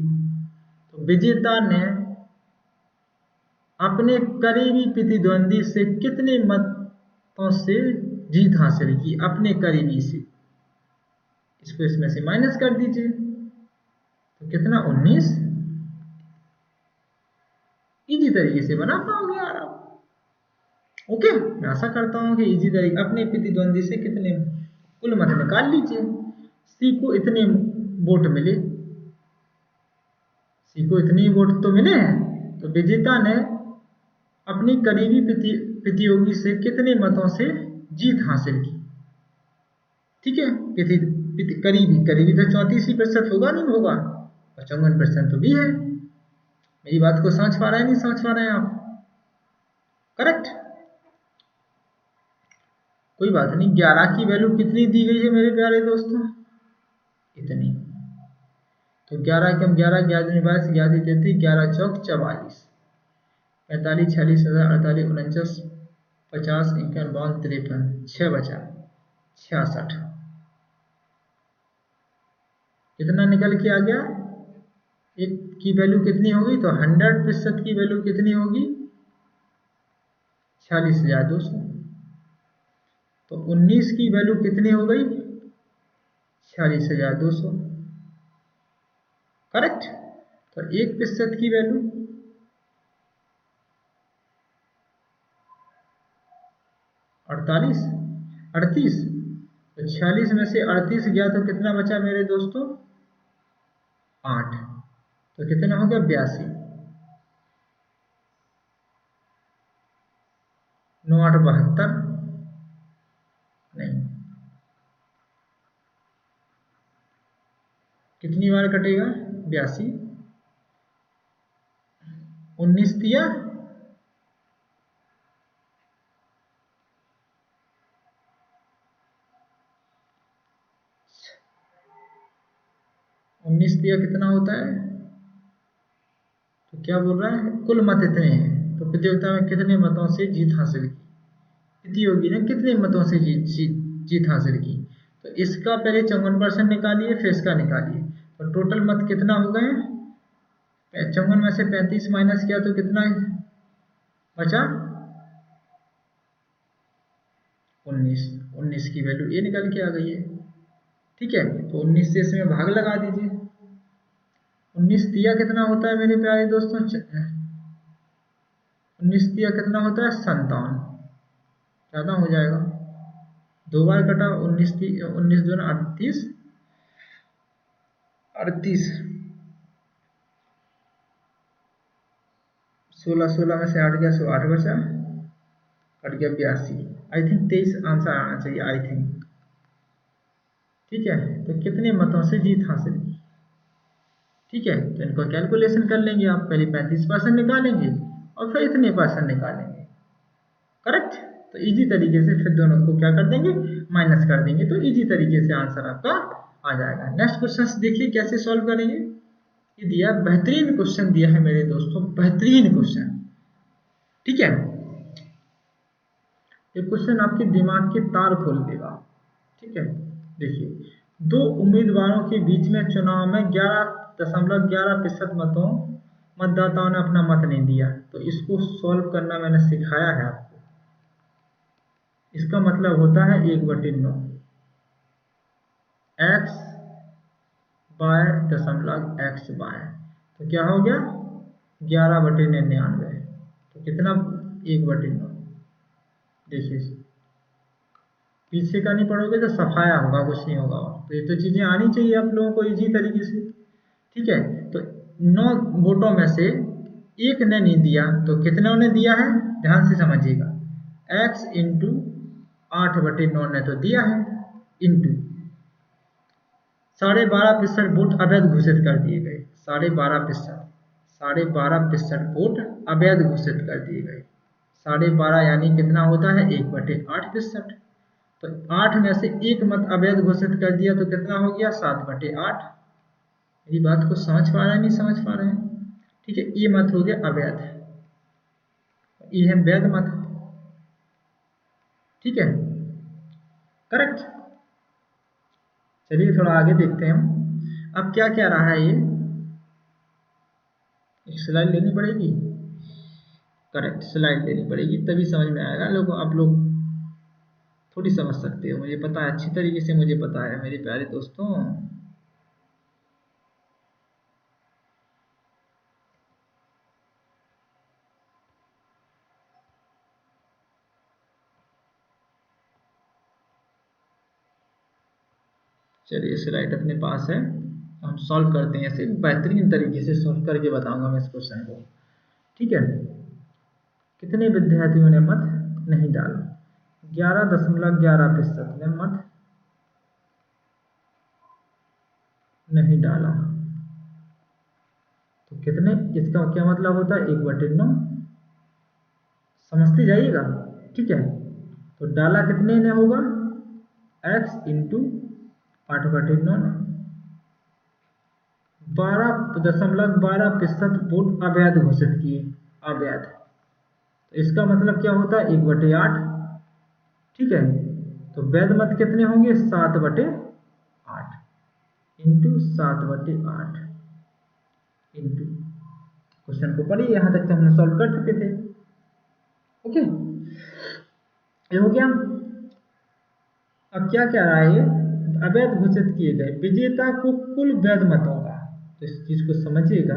तो विजेता ने अपने करीबी प्रतिद्वंदी से कितने मतों से जीत हासिल की, अपने करीबी से। इसको इसमें से माइनस कर दीजिए तो कितना 19। इजी तरीके से बना पाओगे यार आप, ओके। मैं आशा करता हूं कि इजी तरीके अपने प्रतिद्वंदी से कितने कुल मत निकाल लीजिए। सी को इतने वोट मिले, सी को इतने वोट तो मिले हैं। तो विजेता ने अपनी करीबी प्रतियोगी से कितने मतों से जीत हासिल की, ठीक है। करीबी तो 34% होगा, नहीं होगा, 55% तो भी है। मेरी बात को समझ पा रहे हैं नहीं समझ पा रहे हैं आप, करेक्ट। कोई बात नहीं, 11 की वैल्यू कितनी दी गई है मेरे प्यारे दोस्तों, इतनी। तो 11 के हम 11 11 22 11 33 11 चौक 44, 45 46 48 49 50 51 52 53, 6 बचा 66। कितना निकल के आ गया, एक की वैल्यू कितनी होगी, तो 100% की वैल्यू कितनी होगी 46,200। तो 19 की वैल्यू कितनी हो गई 46,200, करेक्ट। तो 1% की वैल्यू 38, तो 46 में से 38 गया तो कितना बचा मेरे दोस्तों 8, तो कितना हो गया 82। 9 8 72, नहीं, कितनी बार कटेगा 82, 19 दिया 19 दिया कितना होता है, तो क्या बोल रहा है कुल मत इतने हैं। तो प्रतियोगिता में कितने मतों से जीत हासिल की, प्रतियोगी ने कितने मतों से जीत हासिल की। तो इसका पहले 54% निकालिए, फिर इसका निकालिए। तो टोटल मत कितना हो गए, 54 में से 35 माइनस किया तो कितना बचा 19 की वैल्यू ये निकल के आ गई है, ठीक है। तो 19 से इसमें भाग लगा दीजिए। 19 दिया कितना होता है मेरे प्यारे दोस्तों, 19 दिया कितना होता है 57, ज़्यादा हो जाएगा, 2 बार कटा। 19 19 दूना 38, 16 में से 8 गया 8 बचा, कट गया 82। आई थिंक 23 आंसर आना चाहिए, आई थिंक, ठीक है। तो कितने मतों से जीत हासिल की, ठीक है। तो इनको कैलकुलेशन कर लेंगे आप, पहले 35% निकालेंगे और फिर इतने % निकालेंगे, करेक्ट। तो इजी तरीके से फिर दोनों को क्या कर देंगे माइनस कर देंगे, तो इजी तरीके से आंसर आपका आ जाएगा। नेक्स्ट क्वेश्चन देखिए कैसे सॉल्व करेंगे। ये दिया, बेहतरीन क्वेश्चन दिया है मेरे दोस्तों, बेहतरीन क्वेश्चन। ठीक है, ये क्वेश्चन आपके दिमाग के तार खोल देगा। ठीक है, देखिए, दो उम्मीदवारों के बीच में चुनाव में 11.11% मतदाताओं ने अपना मत नहीं दिया, तो इसको सॉल्व करना मैंने सिखाया है आपको। इसका मतलब होता है 1/9 x बाय दशमलव x बाय, तो क्या हो गया 11/99, तो कितना 1/9। देखिए, पीछे का नहीं पढ़ोगे तो सफाया होगा, कुछ नहीं होगा। तो ये तो चीजें आनी चाहिए आप लोगों को इजी तरीके से। ठीक है, तो 9 वोटों में से एक ने नहीं दिया, तो कितनों ने दिया है, ध्यान से समझिएगा, x इंटू 8/9 ने तो दिया है, इंटू 12.5% वोट अवैध घोषित कर दिए गए। 12.5% वोट अवैध घोषित कर दिए गए। 12.5 यानी कितना होता है 1/8%। तो 8 में से एक मत अवैध घोषित कर दिया, तो कितना हो गया 7/8। मेरी बात को समझ पा रहे हैं, नहीं समझ पा रहे हैं? ठीक है, ये मत हो गया अवैध, ये है वैध मत। ठीक है, करेक्ट। चलिए थोड़ा आगे देखते हैं हम। अब क्या क्या रहा है, ये एक स्लाइड लेनी पड़ेगी। करेक्ट, स्लाइड लेनी पड़ेगी, तभी समझ में आएगा लोगों। आप लोग थोड़ी समझ सकते हो, मुझे पता है, अच्छी तरीके से मुझे पता है मेरे प्यारे दोस्तों। चलिए, स्लाइड अपने पास है, हम सॉल्व करते हैं, ऐसे बेहतरीन तरीके से सॉल्व करके बताऊंगा मैं इस क्वेश्चन को। ठीक है, कितने विद्यार्थियों ने मत नहीं डाला, 11.11% ने मत नहीं डाला, तो कितने, इसका क्या मतलब होता है 1/9, समझते जाइएगा। ठीक है, तो डाला कितने ने होगा, x इंटू 8/9 ने। 12.12% वोट अवैध घोषित किए, अवैध, तो इसका मतलब क्या होता है 1/8। ठीक है, तो वैध मत कितने होंगे 7/8 इंटू 7/8 इंटू, क्वेश्चन को पढ़िए, यहां तक तो हमने सॉल्व कर चुके थे। ओके, ये हो गया। अब क्या कह रहा है, ये अवैध घोषित किए गए विजेता को कुल वैध मतों का, तो इस चीज को समझिएगा,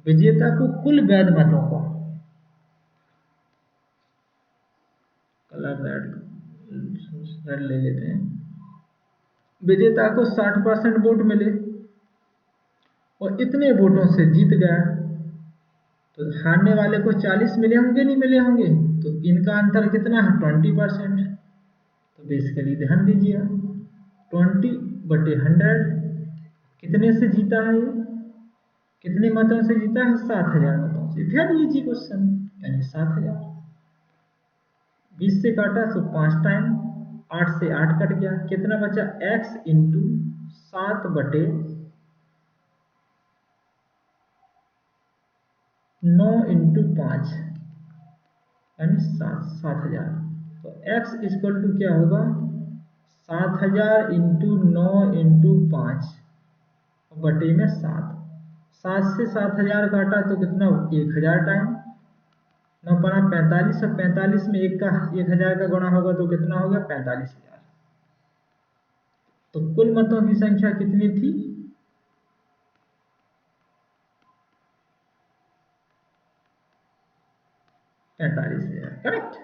विजेता को कुल वैध मतों का, कलर रेड ले लेते हैं, विजेता को 60% वोट मिले और इतने वोटों से जीत गया, तो हारने वाले को 40 मिले होंगे, नहीं मिले होंगे, तो इनका अंतर कितना है 20%। तो बेसिकली ध्यान दीजिए, 20/100 कितने से जीता है ये, कितने मतों से जीता है 7000 मतों से। वेरी इजी क्वेश्चन, यानी 7000, 20 से काटा तो 5 टाइम, 8 से 8 कट गया, कितना बचा x इंटू 7/9 इंटू 5 यानी 7000। तो x इक्वल टू क्या होगा 7000 इंटू 9 इंटू 5 बटे में 7। 7 से 7000 काटा तो कितना 1000 टाइम, 9 पड़ा 45, और 45 में एक का 1000 का गुणा होगा तो कितना होगा 45,000। तो कुल मतों की संख्या कितनी थी 45,000। Correct,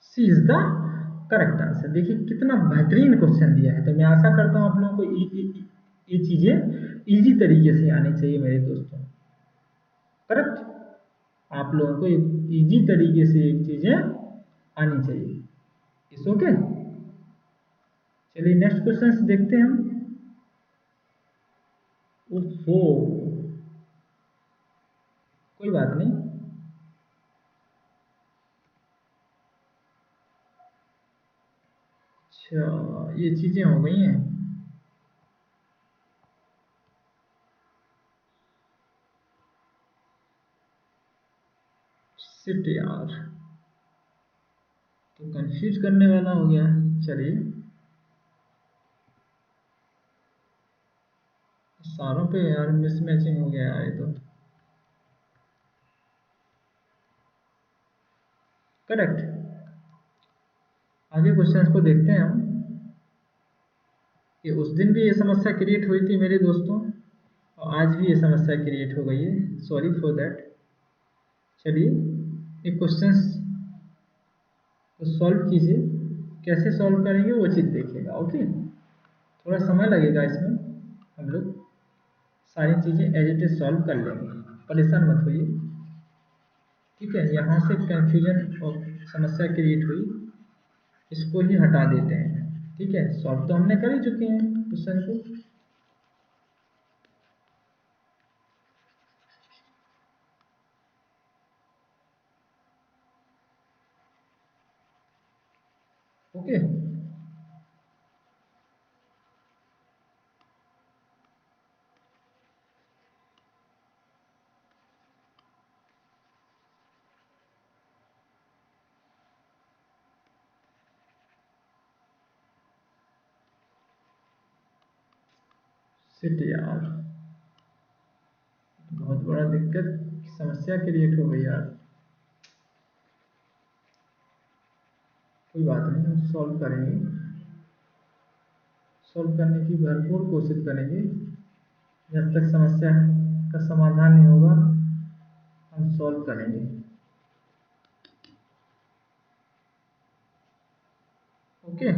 C is the correct answer. देखिए कितना बेहतरीन क्वेश्चन दिया है, तो मैं आशा करता हूं आप लोगों को ये चीजें इजी तरीके से आनी चाहिए मेरे दोस्तों। करेक्ट, आप लोगों को इजी तरीके से एक चीजें आनी चाहिए। इस ओके, चलिए नेक्स्ट क्वेश्चन देखते हैं हम। ओहो, कोई बात नहीं, अच्छा ये चीजें हो गई हैं। शिट यार, तो कंफ्यूज करने वाला हो गया। चलिए, सारों पे यार मिसमैचिंग हो गया यार, ये तो करेक्ट। आगे क्वेश्चंस को देखते हैं हम कि उस दिन भी ये समस्या क्रिएट हुई थी मेरे दोस्तों, और आज भी ये समस्या क्रिएट हो गई है, सॉरी फॉर दैट। चलिए, ये क्वेश्चंस को सॉल्व कीजिए, कैसे सॉल्व करेंगे वो चीज़ देखिएगा। ओके, थोड़ा समय लगेगा इसमें, हम लोग सारी चीज़ें एज इट इज सॉल्व कर लेंगे, परेशान मत होइए। ठीक है, यहाँ से कंफ्यूजन और समस्या क्रिएट हुई, इसको ही हटा देते हैं। ठीक है, सॉल्व तो हमने कर ही चुके हैं क्वेश्चन को। ओके, शिट यार, बहुत बड़ा दिक्कत समस्या क्रिएट हो गई यार। कोई बात नहीं, हम सॉल्व करेंगे, सॉल्व करने की भरपूर कोशिश करेंगे। जब तक समस्या का समाधान नहीं होगा, हम सॉल्व करेंगे। ओके,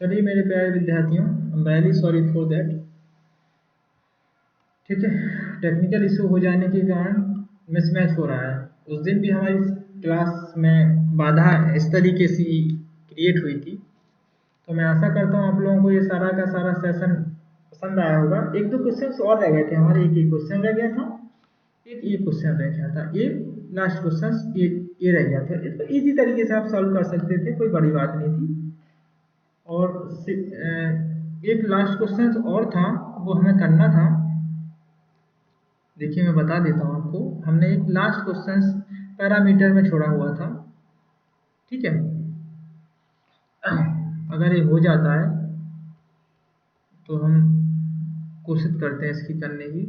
चलिए मेरे प्यारे विद्यार्थियों, I am very sorry for that. ठीक है, टेक्निकल इशू हो जाने के कारण मिसमैच हो रहा है। उस दिन भी हमारी क्लास में बाधा इस तरीके से क्रिएट हुई थी। तो मैं आशा करता हूँ आप लोगों को ये सारा का सारा सेशन पसंद आया होगा। एक दो क्वेश्चन और रह गए थे हमारे, एक क्वेश्चन रह गया था, एक ये क्वेश्चन रह गया था, ये लास्ट क्वेश्चन ये रह गया था। तो इजी तरीके से आप सॉल्व कर सकते थे, कोई बड़ी बात नहीं थी। और एक लास्ट क्वेश्चन और था, वो हमें करना था। देखिए मैं बता देता हूँ आपको, हमने एक लास्ट क्वेश्चन पैरामीटर में छोड़ा हुआ था। ठीक है, अगर ये हो जाता है तो हम कोशिश करते हैं इसकी करने की।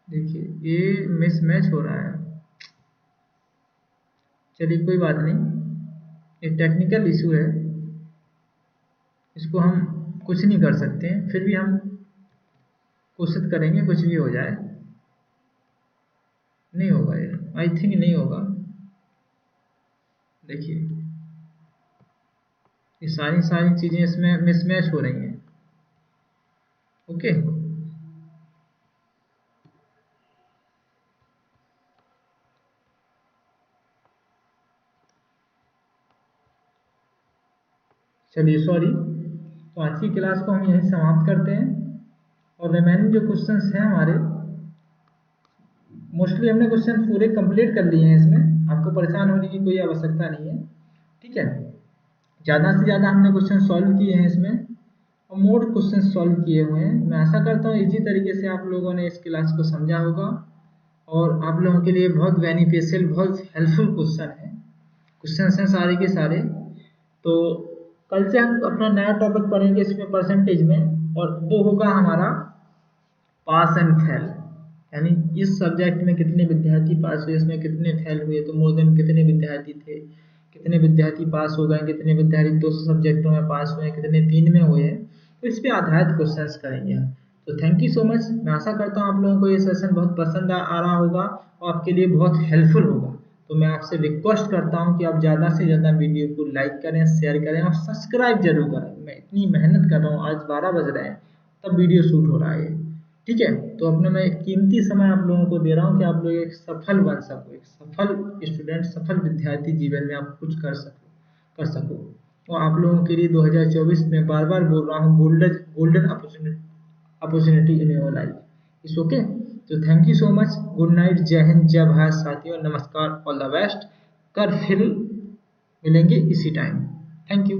देखिए ये मिसमैच हो रहा है, चलिए कोई बात नहीं, ये टेक्निकल इशू है, इसको हम कुछ नहीं कर सकते हैं, फिर भी हम कोशिश करेंगे कुछ भी हो जाए। नहीं होगा ये, आई थिंक नहीं होगा। देखिए ये सारी चीज़ें इसमें मिसमैच हो रही हैं। ओके, चलिए सॉरी। तो आज की क्लास को हम यहीं समाप्त करते हैं, और रिमेनिंग जो क्वेश्चंस हैं हमारे, मोस्टली हमने क्वेश्चन पूरे कंप्लीट कर लिए हैं, इसमें आपको परेशान होने की कोई आवश्यकता नहीं है। ठीक है, ज़्यादा से ज़्यादा हमने क्वेश्चन सॉल्व किए हैं इसमें, और मोर क्वेश्चन सॉल्व किए हुए हैं। मैं आशा करता हूँ इजी तरीके से आप लोगों ने इस क्लास को समझा होगा, और आप लोगों के लिए बहुत बेनिफिशियल, बहुत हेल्पफुल क्वेश्चन है, क्वेश्चन हैं सारे के सारे। तो कल से हम अपना नया टॉपिक पढ़ेंगे इसमें परसेंटेज में, और वो होगा हमारा पास एंड फेल, यानी इस सब्जेक्ट में कितने विद्यार्थी पास हुए, इसमें कितने फेल हुए, तो मोर देन कितने विद्यार्थी थे, कितने विद्यार्थी पास हो गए, कितने विद्यार्थी 2 सब्जेक्टों में पास हुए, कितने 3 में हुए हैं। तो इस पर आधारित क्वेश्चंस करेंगे हम। तो थैंक यू सो मच। मैं आशा करता हूँ आप लोगों को ये सेशन बहुत पसंद आ रहा होगा, और आपके लिए बहुत हेल्पफुल होगा। तो मैं आपसे रिक्वेस्ट करता हूँ कि आप ज़्यादा से ज़्यादा वीडियो को लाइक करें, शेयर करें, और सब्सक्राइब जरूर करें। मैं इतनी मेहनत कर रहा हूँ, आज 12 बज रहे हैं तब वीडियो शूट हो रहा है। ठीक है, तो अपने मैं कीमती समय आप लोगों को दे रहा हूँ कि आप लोग एक सफल बन सको, एक सफल स्टूडेंट, सफल विद्यार्थी जीवन में आप कुछ कर सको। और आप लोगों के लिए 2024 में बार बार बोल रहा हूँ, golden opportunity in your life इस ओके। तो thank you so much, good night, जय हिंद, जय भारत साथियों, नमस्कार, ऑल द बेस्ट। कर फिर मिलेंगे इसी टाइम। Thank you.